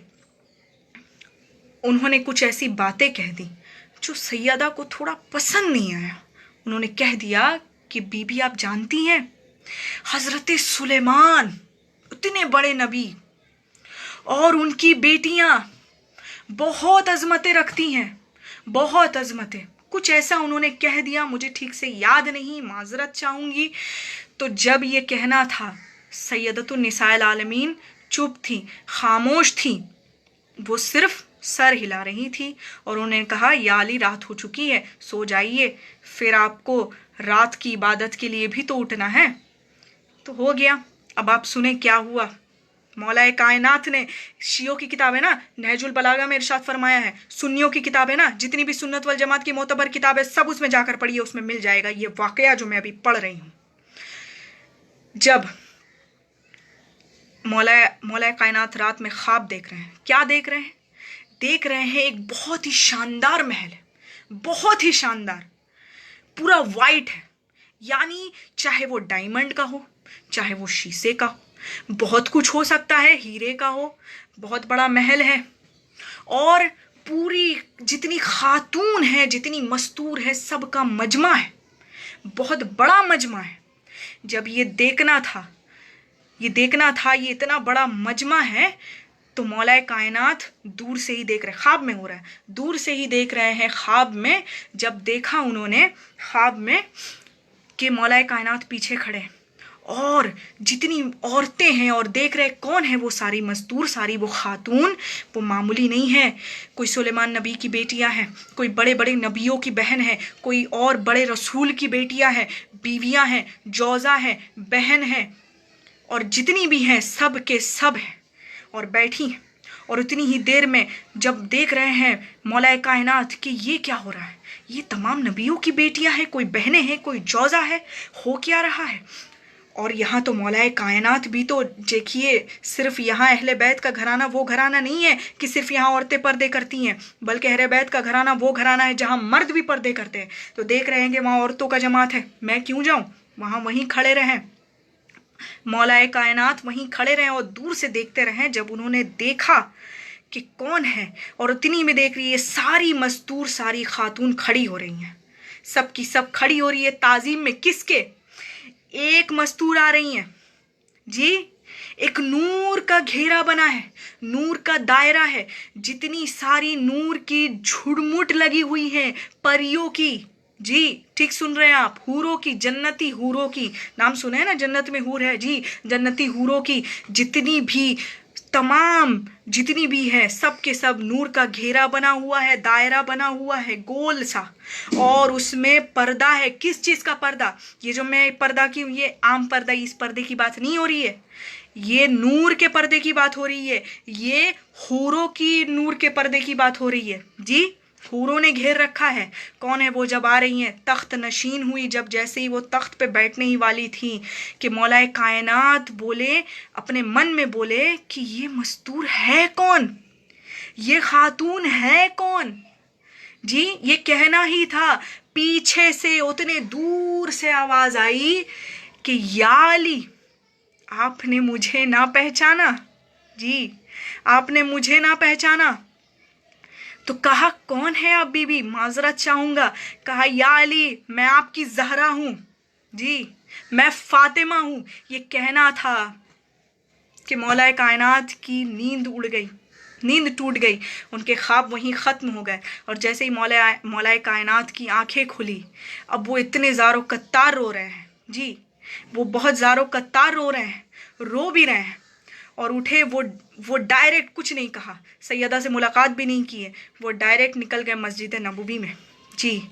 S1: उन्होंने कुछ ऐसी बातें कह दी जो सैयदा को थोड़ा पसंद नहीं आया। उन्होंने कह दिया कि बीबी आप जानती हैं, हज़रत सुलेमान इतने बड़े नबी और उनकी बेटियां बहुत अजमतें रखती हैं, बहुत अजमतें। कुछ ऐसा उन्होंने कह दिया, मुझे ठीक से याद नहीं, माजरत चाहूँगी। तो जब ये कहना था, सैयदतुन निसाइल आलमीन चुप थी, खामोश थी, वो सिर्फ सर हिला रही थी और उन्होंने कहा या अली रात हो चुकी है, सो जाइए, फिर आपको रात की इबादत के लिए भी तो उठना है। तो हो गया। अब आप सुने क्या हुआ। मौलाए कायनात ने, शियों की किताब है ना नहजुल बलागा में इरशाद फरमाया है, सुन्नियों की किताब है ना, जितनी भी सुन्नत वल जमात की मोतबर किताब है सब उसमें जाकर पढ़िए, उसमें मिल जाएगा ये वाकया जो मैं अभी पढ़ रही हूँ। जब मौलाए कायनात रात में ख्वाब देख रहे हैं, क्या देख रहे हैं? देख रहे हैं एक बहुत ही शानदार महल है, बहुत ही शानदार, पूरा वाइट है, यानी चाहे वो डायमंड का हो चाहे वो शीशे का हो, बहुत कुछ हो सकता है, हीरे का हो, बहुत बड़ा महल है। और पूरी जितनी खातून है, जितनी मस्तूर है, सबका मजमा है, बहुत बड़ा मजमा है। जब ये देखना था ये इतना बड़ा मजमा है, तो मौलाए कायनात दूर से ही देख रहे, ख्वाब में हो रहा है, दूर से ही देख रहे हैं। ख्वाब में जब देखा उन्होंने, ख्वाब में कि मौलाए कायनात पीछे खड़े हैं और जितनी औरतें हैं, और देख रहे कौन है वो सारी मस्तूर, सारी वो खातून, वो मामूली नहीं है। कोई सुलेमान नबी की बेटियां हैं, कोई बड़े बड़े नबियों की बहन है, कोई और बड़े रसूल की बेटियां हैं, बीवियां हैं, जौजा हैं, बहन हैं, और जितनी भी हैं सब के सब हैं और बैठी हैं। और उतनी ही देर में जब देख रहे हैं मौलाए कायनात कि ये क्या हो रहा है, ये तमाम नबियों की बेटियां हैं, कोई बहनें हैं, कोई जौजा है, हो क्या रहा है। और यहाँ तो मौलाए कायनात भी तो देखिए, सिर्फ यहाँ अहले बैत का घराना वो घराना नहीं है कि सिर्फ यहाँ औरतें पर्दे करती हैं, बल्कि अहले बैत का घराना वो घराना है जहाँ मर्द भी पर्दे करते हैं। तो देख रहे हैं कि वहाँ औरतों का जमात है, मैं क्यों जाऊँ, वहीं खड़े रहें, मौलाए कायनात वहीं खड़े रहें और दूर से देखते रहें। जब उन्होंने देखा कि कौन है, और उतनी में देख रही है सारी मस्तूर, सारी खातून खड़ी हो रही हैं, सब की सब खड़ी हो रही है ताजीम में, किसके? एक मस्तूर आ रही हैं जी। एक नूर का घेरा बना है, नूर का दायरा है, जितनी सारी नूर की झुरमुट लगी हुई है परियों की। जी ठीक सुन रहे हैं आप, हूरों की, जन्नती हूरों की। नाम सुने हैं ना, जन्नत में हूर है जी, जन्नती हूरों की जितनी भी, तमाम जितनी भी है, सब के सब नूर का घेरा बना हुआ है, दायरा बना हुआ है गोल सा, और उसमें पर्दा है। किस चीज का पर्दा? ये जो मैं पर्दा की, ये आम पर्दा, इस पर्दे की बात नहीं हो रही है, ये नूर के पर्दे की बात हो रही है, ये हूरों की नूर के पर्दे की बात हो रही है जी। हूरों ने घेर रखा है। कौन है वो? जब आ रही हैं, तख्त नशीन हुई, जब जैसे ही वो तख्त पे बैठने ही वाली थी कि मौलाए कायनात बोले, अपने मन में बोले कि ये मस्तूर है कौन, ये खातून है कौन जी। ये कहना ही था, पीछे से उतने दूर से आवाज आई कि या अली, आपने मुझे ना पहचाना जी, आपने मुझे ना पहचाना। तो कहा कौन है आप बीबी? माजरत चाहूंगा। कहा या अली, मैं आपकी जहरा हूं जी, मैं फातिमा हूं। ये कहना था कि मौलाए कायनात की नींद उड़ गई, नींद टूट गई, उनके ख्वाब वहीं ख़त्म हो गए। और जैसे ही मौलाए कायनात की आंखें खुली, अब वो इतने ज़ारो कत्तार रो रहे हैं जी, वो बहुत ज़ारो कत्तार रो रहे हैं, रो भी रहे हैं। और उठे, वो डायरेक्ट कुछ नहीं कहा, सैयदा से मुलाकात भी नहीं की है, वो डायरेक्ट निकल गए मस्जिद नबवी में जी।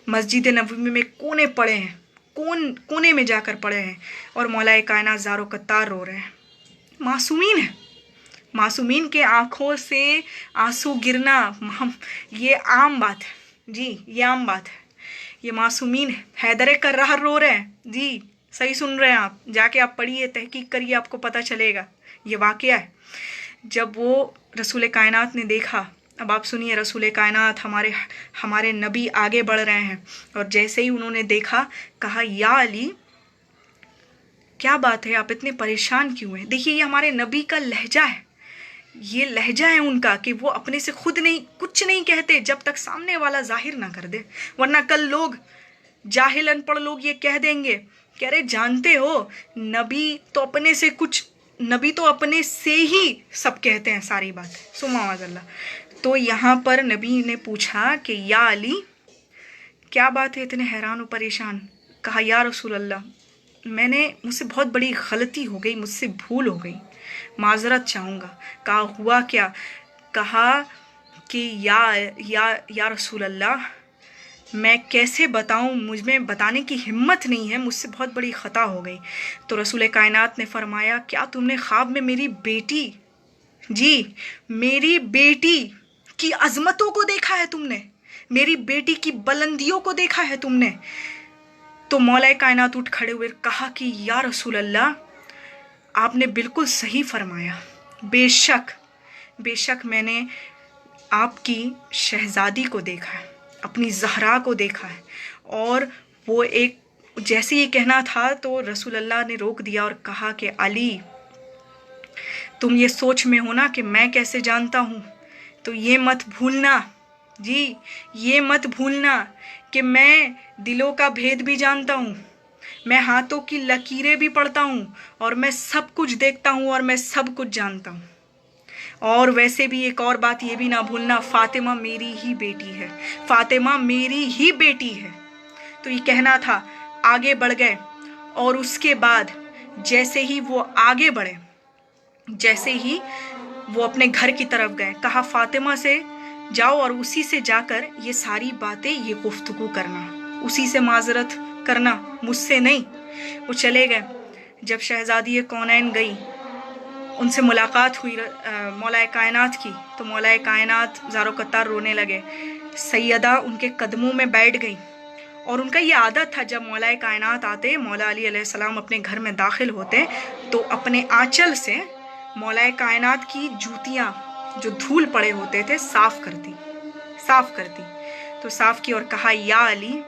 S1: मस्जिद नबवी में कोने पड़े हैं, कोने में जाकर पड़े हैं, और मौलाए कायनात ज़ारो कत्तार रो रहे हैं। मासूमीन है, मासूमीन के आंखों से आंसू गिरना ये आम बात है जी, ये आम बात है। ये मासूमीन है, हैदर कर्रार रो रहे हैं जी। सही सुन रहे हैं आप, जाके आप पढ़िए, तहकीक करिए, आपको पता चलेगा। ये वाकया है। जब वो रसूल कायनात ने देखा, अब आप सुनिए, रसूल कायनात हमारे नबी आगे बढ़ रहे हैं, और जैसे ही उन्होंने देखा, कहा या अली, क्या बात है, आप इतने परेशान क्यों हैं? देखिए, ये हमारे नबी का लहजा है, ये लहजा है उनका कि वो अपने से खुद नहीं, कुछ नहीं कहते जब तक सामने वाला जाहिर ना कर दे। वरना कल लोग, जाहिल अनपढ़ लोग ये कह देंगे कि अरे जानते हो, नबी तो अपने से कुछ, नबी तो अपने से ही सब कहते हैं सारी बात। सुमा अल्लाह। तो यहाँ पर नबी ने पूछा कि या अली, क्या बात है, इतने हैरान और परेशान? कहा या रसूल अल्लाह, मुझसे बहुत बड़ी गलती हो गई, मुझसे भूल हो गई, माजरत चाहूँगा। कहा हुआ क्या? कहा कि या रसूल अल्लाह, मैं कैसे बताऊं, मुझ में बताने की हिम्मत नहीं है, मुझसे बहुत बड़ी ख़ता हो गई। तो रसूल कायनात ने फरमाया, क्या तुमने ख्वाब में मेरी बेटी जी, मेरी बेटी की अजमतों को देखा है तुमने? मेरी बेटी की बुलंदियों को देखा है तुमने? तो मौलाए कायनात उठ खड़े हुए, कहा कि या रसूल अल्लाह, आपने बिल्कुल सही फरमाया, बेशक मैंने आपकी शहजादी को देखा है, अपनी ज़हरा को देखा है। और वो एक, जैसे ये कहना था तो रसूल अल्लाह ने रोक दिया और कहा कि अली, तुम ये सोच में हो ना कि मैं कैसे जानता हूँ, तो ये मत भूलना जी, ये मत भूलना कि मैं दिलों का भेद भी जानता हूँ, मैं हाथों की लकीरें भी पढ़ता हूँ, और मैं सब कुछ देखता हूँ, और मैं सब कुछ जानता हूँ। और वैसे भी एक और बात ये भी ना भूलना, फातिमा मेरी ही बेटी है, फातिमा मेरी ही बेटी है। तो ये कहना था, आगे बढ़ गए। और उसके बाद जैसे ही वो आगे बढ़े, जैसे ही वो अपने घर की तरफ गए, कहा फातिमा से जाओ और उसी से जाकर ये सारी बातें, ये गुफ्तगू करना, उसी से माजरत करना, मुझसे नहीं। वो चले गए। जब शहजादी कौनैन गई, उनसे मुलाकात हुई मौलाए कायनात की, तो मौलाए कायनात ज़ारो कतार रोने लगे। सैयदा उनके कदमों में बैठ गई, और उनका ये आदत था, जब मौलाए कायनात आते, मौला अली अलैहिस्सलाम अपने घर में दाखिल होते, तो अपने आंचल से मौलाए कायनात की जूतियाँ, जो धूल पड़े होते थे, साफ़ करती। तो साफ़ की और कहा या अली,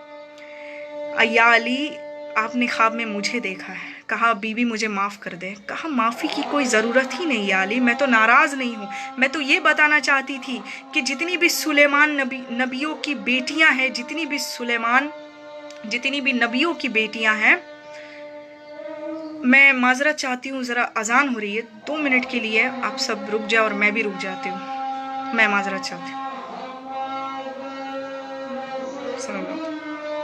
S1: आपने ख्वाब में मुझे देखा है। कहा बीबी मुझे माफ़ कर दे। कहा माफ़ी की कोई ज़रूरत ही नहीं या अली, मैं तो नाराज़ नहीं हूँ। मैं तो ये बताना चाहती थी कि जितनी भी सुलेमान नबियों की बेटियाँ हैं, जितनी भी नबियों की बेटियाँ हैं, میں معذرت چاہتی ہوں، ذرا اذان ہو رہی ہے، 2 منٹ کے لیے آپ سب رک جائیں اور میں بھی رک جاتی ہوں، میں معذرت چاہتی ہوں۔ صلی اللہ علیہ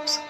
S1: وسلم۔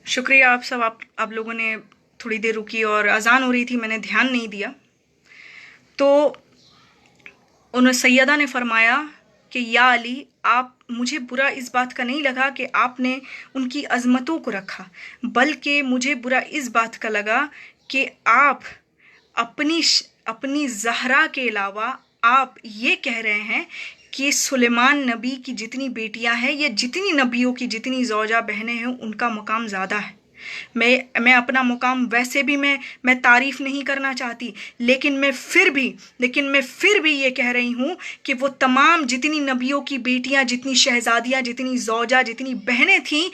S1: شکریہ آپ سب، آپ لوگوں نے تھوڑی دیر رکی اور اذان ہو رہی تھی، میں نے دھیان نہیں دیا۔ تو انہوں سیدہ نے فرمایا کہ یا علی، مجھے برا اس بات کا نہیں لگا کہ آپ نے ان کی عظمتوں کو رکھا، بلکہ مجھے برا اس بات کا لگا کہ آپ اپنی زہرا کے علاوہ آپ یہ کہہ رہے ہیں کہ سلیمان نبی کی جتنی بیٹیاں ہیں یا جتنی نبیوں کی جتنی زوجہ بہنیں ہیں ان کا مقام زیادہ ہے۔ میں اپنا مقام ویسے بھی میں تعریف نہیں کرنا چاہتی، لیکن میں پھر بھی یہ کہہ رہی ہوں کہ وہ تمام جتنی نبیوں کی بیٹیاں، جتنی شہزادیاں، جتنی زوجہ، جتنی بہنیں تھیں،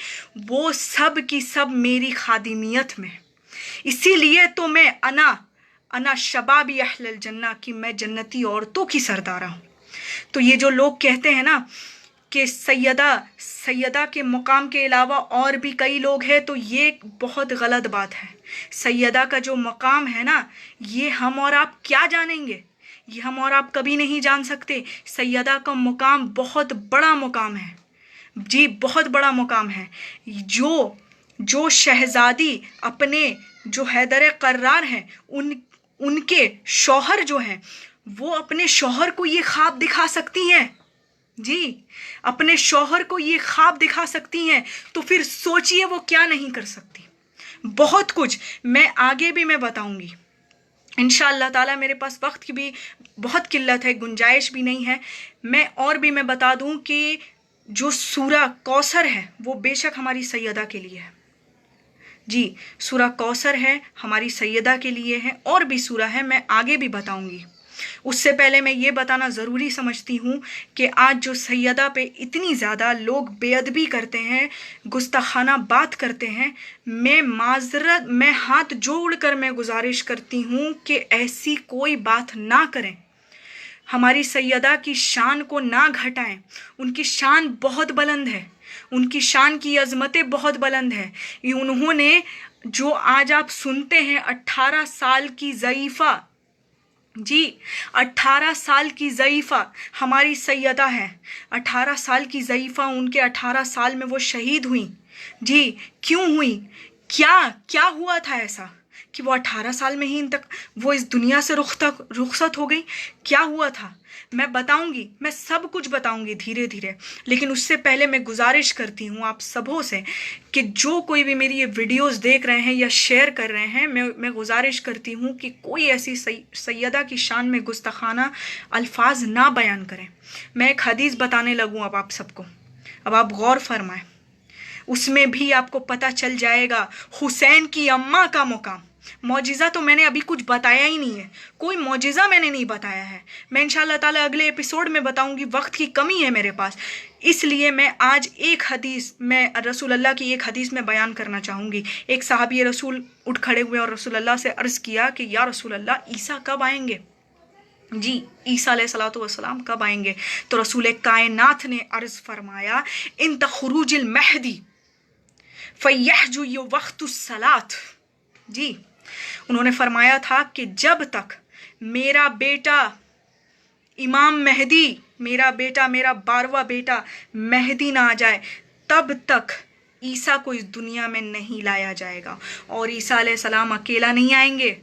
S1: وہ سب کی سب میری خادمیت میں۔ اسی لیے تو میں انا شبابی اہل الجنہ کی میں جنتی عورتوں کی سردارہ ہوں۔ تو یہ جو لوگ کہتے ہیں نا کہ سیدہ کے مقام کے علاوہ اور بھی کئی لوگ ہیں، تو یہ بہت غلط بات ہے۔ سیدہ کا جو مقام ہے نا، یہ ہم اور آپ کیا جانیں گے، یہ ہم اور آپ کبھی نہیں جان سکتے۔ سیدہ کا مقام بہت بڑا مقام ہے، جی بہت بڑا مقام ہے۔ جو شہزادی اپنے جو حیدر قرار ہیں، ان کے شوہر جو ہیں، وہ اپنے شوہر کو یہ خواب دکھا سکتی ہیں، جی اپنے شوہر کو یہ خواب دکھا سکتی ہیں، تو پھر سوچئے وہ کیا نہیں کر سکتی۔ بہت کچھ میں آگے بھی میں بتاؤں گی انشاءاللہ تعالیٰ۔ میرے پاس وقت کی بھی بہت قلت ہے، گنجائش بھی نہیں ہے۔ میں بتا دوں کہ جو سورہ کوثر ہے وہ بے شک ہماری سیدہ کے لیے ہے، جی سورہ کوثر ہے ہماری سیدہ کے لیے ہے، اور بھی سورہ ہے، میں آگے بھی بتاؤں گی۔ اس سے پہلے میں یہ بتانا ضروری سمجھتی ہوں کہ آج جو سیدہ پہ اتنی زیادہ لوگ بے ادبی کرتے ہیں، گستاخانہ بات کرتے ہیں، میں ہاتھ جوڑ کر میں گزارش کرتی ہوں کہ ایسی کوئی بات نہ کریں، ہماری سیدہ کی شان کو نہ گھٹائیں۔ ان کی شان بہت بلند ہے، ان کی شان کی عظمتیں بہت بلند ہے۔ انہوں نے جو آج آپ سنتے ہیں 18 سال کی ضعیفہ، جی 18 سال کی ضعیفہ ہماری سیدہ ہے، 18 سال کی ضعیفہ، ان کے 18 سال میں وہ شہید ہوئیں۔ جی کیوں ہوئیں؟ کیا ہوا تھا ایسا کہ وہ 18 سال میں ہی وہ اس دنیا سے رخصت ہو گئی؟ کیا ہوا تھا؟ میں بتاؤں گی، میں سب کچھ بتاؤں گی دھیرے دھیرے، لیکن اس سے پہلے میں گزارش کرتی ہوں آپ سبوں سے کہ جو کوئی بھی میری یہ ویڈیوز دیکھ رہے ہیں یا شیئر کر رہے ہیں، میں گزارش کرتی ہوں کہ کوئی ایسی سیدہ کی شان میں گستاخانہ الفاظ نہ بیان کریں۔ میں ایک حدیث بتانے لگوں اب آپ سب کو، اب آپ غور فرمائیں، اس میں بھی آپ کو پتہ چل جائے گا حسین کی اماں کا مقام۔ معجزہ تو میں نے ابھی کچھ بتایا ہی نہیں ہے، کوئی معجزہ میں نے نہیں بتایا ہے، میں انشاءاللہ تعالیٰ اگلے ایپیسوڈ میں بتاؤں گی، وقت کی کمی ہے میرے پاس، اس لیے میں آج ایک حدیث، میں رسول اللہ کی ایک حدیث میں بیان کرنا چاہوں گی۔ ایک صحابی رسول اٹھ کھڑے ہوئے اور رسول اللہ سے عرض کیا کہ یا رسول اللہ، عیسیٰ کب آئیں گے؟ जी ईसा अलैहिस्सलाम कब आएंगे? तो रसूल कायनात ने अर्ज फरमाया, इन तखरुजिल महदी फयहजु वक्तुस्सलात। जी उन्होंने फरमाया था कि जब तक मेरा बेटा इमाम मेहदी, मेरा बेटा, मेरा 12वां बेटा मेहदी ना आ जाए, तब तक ईसा को इस दुनिया में नहीं लाया जाएगा। और ईसा अलैहिस्सलाम अकेला नहीं आएंगे।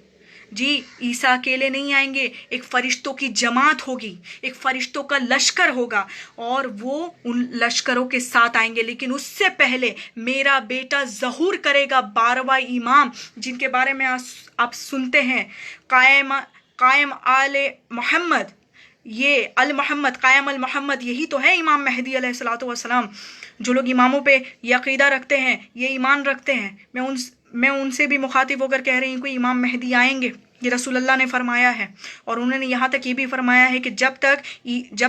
S1: जी ईसा अकेले नहीं आएंगे, एक फरिश्तों की जमात होगी, एक फरिश्तों का लश्कर होगा और वो उन लश्करों के साथ आएंगे। लेकिन उससे पहले मेरा बेटा ज़हूर करेगा, 12वां इमाम, जिनके बारे में आप सुनते हैं, कायम आले मोहम्मद, ये अल मोहम्मद, कायम अल मोहम्मद, यही तो है इमाम मेहदी अलैहिस्सलातु वस्सलाम। जो लोग इमामों पे ये अकीदा रखते हैं, ये ईमान रखते हैं, मैं उनसे भी मुखातिब होकर कह रही हूँ कि इमाम मेहदी आएंगे, ये रसूलुल्लाह ने फरमाया है। और उन्होंने यहाँ तक ये भी फरमाया है कि जब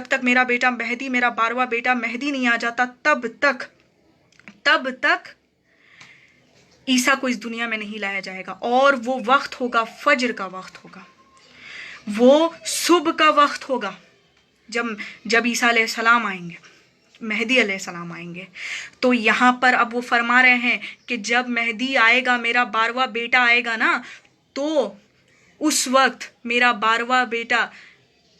S1: तक मेरा बेटा मेहदी, मेरा 12वां बेटा मेहदी नहीं आ जाता, तब तक ईसा को इस दुनिया में नहीं लाया जाएगा। और वो वक्त होगा, फज्र का वक्त होगा, वो सुबह का वक्त होगा, जब ईसा अलैहिस्सलाम आएंगे, मेहदी अलैहिस्सलाम आएंगे। तो यहाँ पर अब वो फरमा रहे हैं कि जब मेहदी आएगा, मेरा 12वां बेटा आएगा ना, तो उस वक्त मेरा 12वां बेटा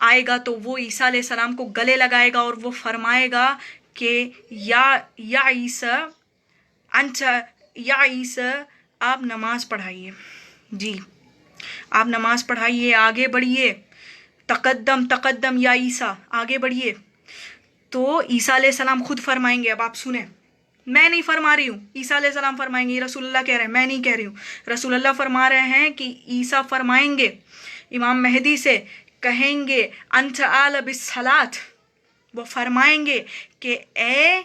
S1: आएगा तो वो ईसा अलैहिस्सलाम को गले लगाएगा और वो फरमाएगा कि या ईसा आप नमाज पढ़ाइए। जी आप नमाज पढ़ाइए, आगे बढ़िए, तकद्दम या ईसा, आगे बढ़िए। तो ईसा अलैहिस्सलाम खुद फरमाएंगे, अब आप सुने, मैं नहीं फरमा रही हूँ, ईसा अलैहिस्सलाम फरमाएंगे, रसूलुल्लाह कह रहे हैं, मैं नहीं कह रही हूँ। रसूलुल्लाह फरमा रहे हैं कि ईसा फरमाएंगे, इमाम मेहदी से कहेंगे अंत आल बिस्सलात, वो फरमाएंगे कि ए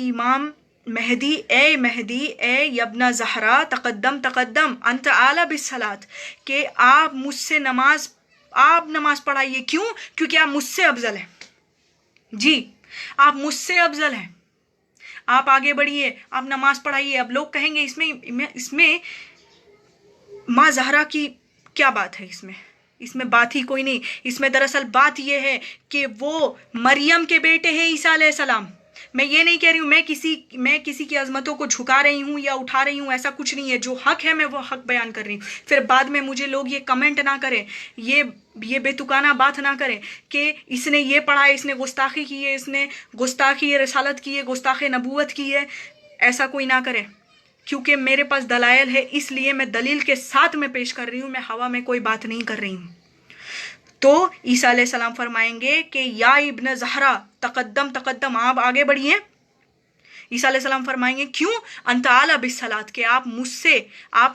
S1: इमाम मेहदी, ए यब्ना ज़हरा, तकद्दम अंत आला बिस्सलात, कि आप नमाज पढ़ाइए। क्यों? क्योंकि आप मुझसे अफजल हैं। जी आप मुझसे अफजल हैं, आप आगे बढ़िए, आप नमाज पढ़ाइए। अब लोग कहेंगे इसमें माँ ज़हरा की क्या बात है? इसमें बात ही कोई नहीं। इसमें दरअसल बात यह है कि वो मरियम के बेटे हैं ईसा अलैहिस्सलाम। मैं ये नहीं कह रही हूँ मैं किसी की अजमतों को झुका रही हूँ या उठा रही हूँ, ऐसा कुछ नहीं है। जो हक है मैं वो हक बयान कर रही हूँ। फिर बाद में मुझे लोग ये कमेंट ना करें, ये बेतुकाना बात ना करें कि इसने ये पढ़ा है, इसने गुस्ताखी की है, इसने गुस्ताखी रसालत की है, गुस्ताखी नबूवत की है, ऐसा कोई ना करे। क्योंकि मेरे पास दलाइल है, इसलिए मैं दलील के साथ में पेश कर रही हूँ, मैं हवा में कोई बात नहीं कर रही हूँ। तो ईसा अलैहिस्सलाम फरमाएंगे कि या इब्न ज़हरा तकद्दम, आप आगे बढ़िए। ईसा अलैहिस्सलाम फरमाएंगे क्यों? अंत आला बिस्सलात, के आप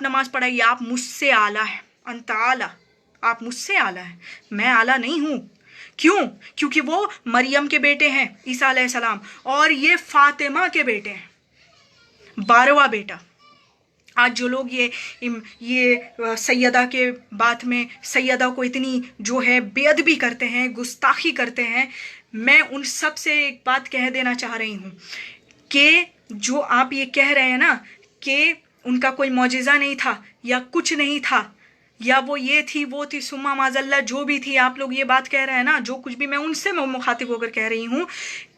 S1: नमाज पढ़ाइए, आप मुझसे आला है। अंत आला, आप मुझसे आला है, मैं आला नहीं हूँ। क्यों? क्योंकि वो मरियम के बेटे हैं ईसा अलैहिस्सलाम, और ये फातिमा के बेटे हैं, 12वां बेटा। आज जो लोग ये सैयदा के बात में सैयदा को इतनी जो है बेअदबी करते हैं, गुस्ताखी करते हैं, मैं उन सब से एक बात कह देना चाह रही हूँ कि जो आप ये कह रहे हैं ना कि उनका कोई मौजिज़ा नहीं था या कुछ नहीं था, या वो ये थी वो थी, सुम्मा माज़ल्ला, जो भी थी, आप लोग ये बात कह रहे हैं ना, जो कुछ भी, मैं उनसे मुखातिब होकर कह रही हूँ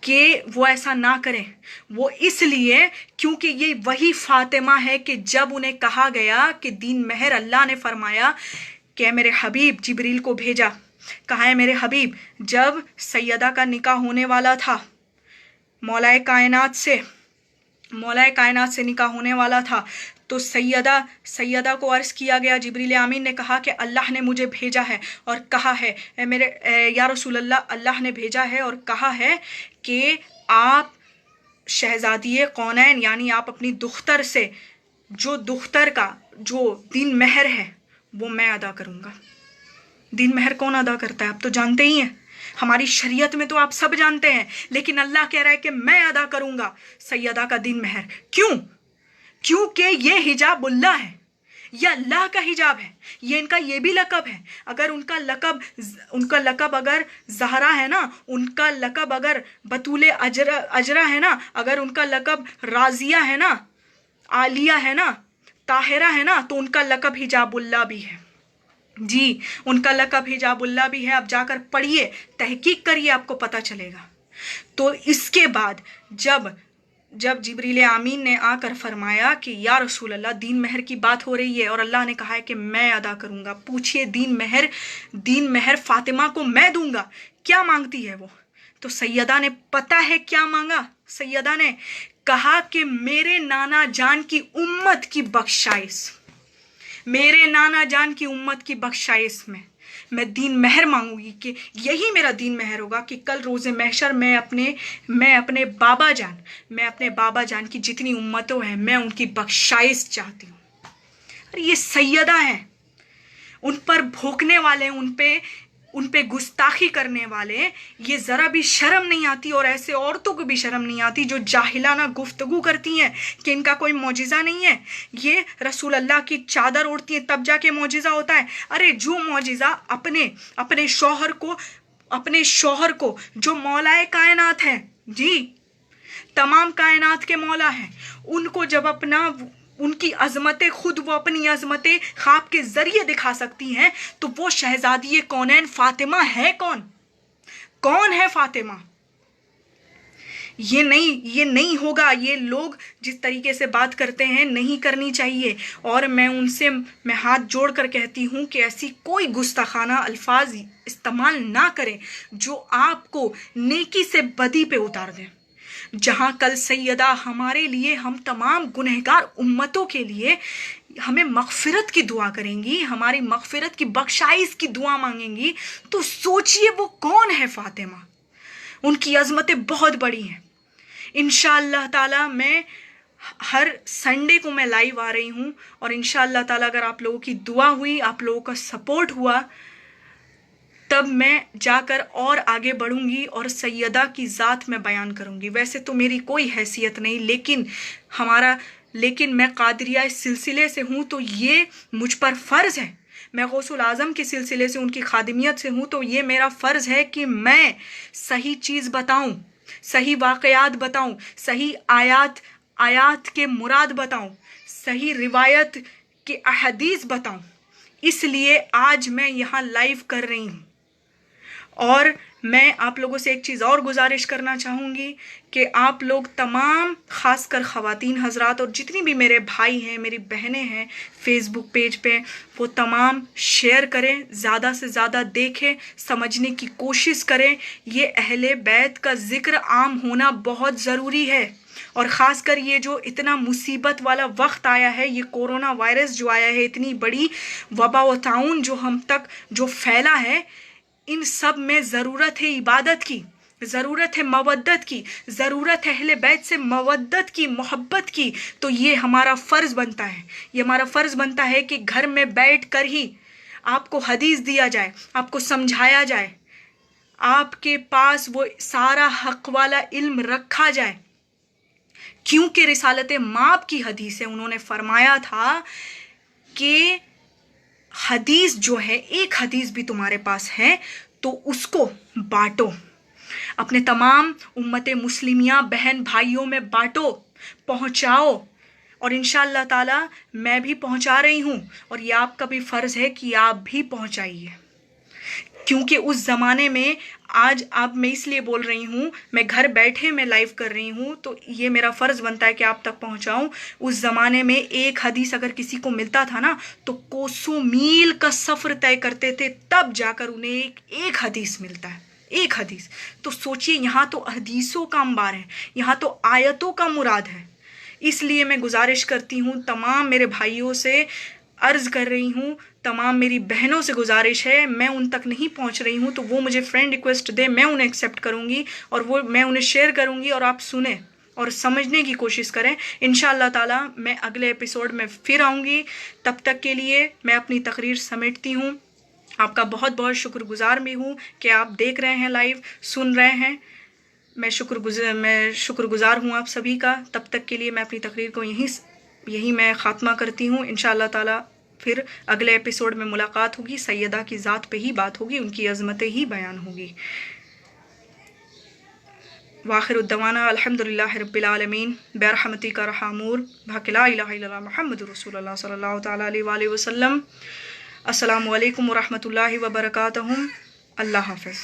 S1: कि वो ऐसा ना करें। वो इसलिए क्योंकि ये वही फातिमा है कि जब उन्हें कहा गया कि दीन महर, अल्लाह ने फरमाया कि मेरे हबीब जिब्रील को भेजा, कहा है मेरे हबीब, जब सैयदा का निकाह होने वाला था, मौलाए कायनात से निकाह होने वाला था, तो सैयदा को अर्ज़ किया गया, जिब्रील आमीन ने कहा कि अल्लाह ने मुझे भेजा है और कहा है मेरे या रसूल अल्लाह, अल्लाह ने भेजा है और कहा है कि आप शहज़ादी कौनैन, यानी आप अपनी दुख्तर से, जो दुख्तर का जो दिन महर है वो मैं अदा करूँगा। दिन महर कौन अदा करता है? आप तो जानते ही हैं, हमारी शरीयत में तो आप सब जानते हैं, लेकिन अल्लाह कह रहा है कि मैं अदा करूँगा सैयदा का दिन महर। क्यों? क्योंकि ये हिजाबुल्लाह है, ये अल्लाह का हिजाब है, ये इनका ये भी लक़ब है। अगर उनका लक़ब अगर ज़हरा है ना, उनका लक़ब अगर बतूले अजरा है ना, अगर उनका लक़ब राज़िया है ना, आलिया है ना, ताहिरा है ना, तो उनका लक़ब हिजाबुल्लाह भी है। जी, उनका लक़ब हिजाबुल्लाह भी है, आप जाकर पढ़िए, तहकीक करिए, आपको पता चलेगा। तो इसके बाद जब जिब्रील आमीन ने आकर फरमाया कि या रसूल अल्लाह, दीन महर की बात हो रही है और अल्लाह ने कहा है कि मैं अदा करूंगा, पूछिए दीन महर फातिमा को मैं दूंगा, क्या मांगती है वो? तो सैयदा ने पता है क्या मांगा? सैयदा ने कहा कि मेरे नाना जान की उम्मत की बख्शाइश, मेरे नाना जान की उम्मत की बख्शाइश में मैं दीन महर मांगूंगी, कि यही मेरा दीन महर होगा कि कल रोज़े महशर मैं अपने बाबा जान की जितनी उम्मतों हैं, मैं उनकी बख्शाइश चाहती हूँ। अरे ये सैयदा हैं, उन पर भोंकने वाले, उन पे गुस्ताखी करने वाले, ये ज़रा भी शर्म नहीं आती, और ऐसे औरतों को भी शर्म नहीं आती जो जाहिलाना गुफ्तगू करती हैं कि इनका कोई मौजिज़ा नहीं है, ये रसूल अल्लाह की चादर ओढ़ती हैं तब जाके मौजिज़ा होता है। अरे जो मौजिज़ा अपने शौहर को जो मौलाए कायनात है, जी तमाम कायनात के मौला हैं, उनको जब उनकी अजमतें, खुद वो अपनी अजमतें ख्वाब के जरिए दिखा सकती हैं, तो वो शहजादी कौनैन फातिमा है कौन है फातिमा? ये नहीं होगा। ये लोग जिस तरीके से बात करते हैं नहीं करनी चाहिए, और मैं हाथ जोड़ कर कहती हूँ कि ऐसी कोई गुस्ताखाना अल्फाज इस्तेमाल ना करें जो आपको नेकी से बदी पे उतार दें। जहां कल सैयदा हमारे लिए, हम तमाम गुनहगार उम्मतों के लिए हमें मगफिरत की दुआ करेंगी, हमारी मगफिरत की बख्शाइश की दुआ मांगेंगी, तो सोचिए वो कौन है फातिमा। उनकी अजमतें बहुत बड़ी हैं। इंशाअल्लाह ताला मैं हर संडे को मैं लाइव आ रही हूँ, और इंशाअल्लाह ताला अगर आप लोगों की दुआ हुई, आप लोगों का सपोर्ट हुआ, तब मैं जाकर और आगे बढ़ूंगी और सैयदा की ज़ात में बयान करूंगी। वैसे तो मेरी कोई हैसियत नहीं, लेकिन मैं कादरिया इस सिलसिले से हूँ, तो ये मुझ पर फ़र्ज़ है। मैं गौसुल आज़म के सिलसिले से, उनकी खादिमियत से हूँ, तो ये मेरा फ़र्ज़ है कि मैं सही चीज़ बताऊँ, सही वाक़यात बताऊँ, सही आयात के मुराद बताऊँ, सही रिवायत के अहदीस बताऊँ। इसलिए आज मैं यहाँ लाइव कर रही हूँ। और मैं आप लोगों से एक चीज़ और गुजारिश करना चाहूँगी कि आप लोग तमाम, ख़ासकर ख़वातीन हज़रात और जितनी भी मेरे भाई हैं, मेरी बहनें हैं फेसबुक पेज पे, वो तमाम शेयर करें, ज़्यादा से ज़्यादा देखें, समझने की कोशिश करें। ये अहले बैत का ज़िक्र आम होना बहुत ज़रूरी है, और ख़ासकर ये जो इतना मुसीबत वाला वक्त आया है, ये कोरोना वायरस जो आया है, इतनी बड़ी वबा व ताउन जो हम तक जो फैला है, इन सब में ज़रूरत है इबादत की, ज़रूरत है मवद्दत की, ज़रूरत है अहले बैत से मवद्दत की, मोहब्बत की। तो ये हमारा फ़र्ज़ बनता है, ये हमारा फ़र्ज़ बनता है कि घर में बैठ कर ही आपको हदीस दिया जाए, आपको समझाया जाए, आपके पास वो सारा हक़ वाला इल्म रखा जाए। क्योंकि रिसालत माब की हदीस है, उन्होंने फरमाया था कि हदीस जो है, एक हदीस भी तुम्हारे पास है तो उसको बांटो, अपने तमाम उम्मत मुस्लिमिया बहन भाइयों में बांटो, पहुंचाओ। और इंशाअल्लाह ताला मैं भी पहुंचा रही हूं, और ये आपका भी फ़र्ज़ है कि आप भी पहुंचाइए। क्योंकि उस ज़माने में, आज अब मैं इसलिए बोल रही हूँ, मैं घर बैठे मैं लाइव कर रही हूँ, तो ये मेरा फ़र्ज़ बनता है कि आप तक पहुँचाऊँ। उस ज़माने में एक हदीस अगर किसी को मिलता था ना, तो कोसों मील का सफ़र तय करते थे, तब जाकर उन्हें एक हदीस मिलता है, एक हदीस। तो सोचिए, यहाँ तो हदीसों का अंबार है, यहाँ तो आयतों का मुराद है। इसलिए मैं गुजारिश करती हूँ, तमाम मेरे भाइयों से अर्ज़ कर रही हूँ, तमाम मेरी बहनों से गुजारिश है, मैं उन तक नहीं पहुँच रही हूँ तो वो मुझे फ्रेंड रिक्वेस्ट दे, मैं उन्हें एक्सेप्ट करूँगी और वो मैं उन्हें शेयर करूँगी, और आप सुने और समझने की कोशिश करें। इंशाअल्लाह ताला मैं अगले एपिसोड में फिर आऊँगी। तब तक के लिए मैं अपनी तकरीर समेटती हूँ। आपका बहुत बहुत शुक्रगुजार भी हूँ कि आप देख रहे हैं, लाइव सुन रहे हैं। मैं शुक्रगुजार हूँ आप सभी का। तब तक के लिए मैं अपनी तकरीर को यही मैं ख़ात्मा करती हूँ। इंशाअल्लाह ताला फिर अगले एपिसोड में मुलाकात होगी, सैयदा की ज़ात पे ही बात होगी, उनकी अज़मतें ही बयान होगी। वाखिरुद्दवाना अल्हम्दुलिल्लाहि रब्बिल आलमीन बिरहमतिका रहमूर, ला इलाहा इल्लल्लाह मुहम्मदुर रसूलुल्लाह सल्लल्लाहु तआला अलैहि वसल्लम। السلام علیکم ورحمۃ اللہ وبرکاتہ. اللہ حافظ.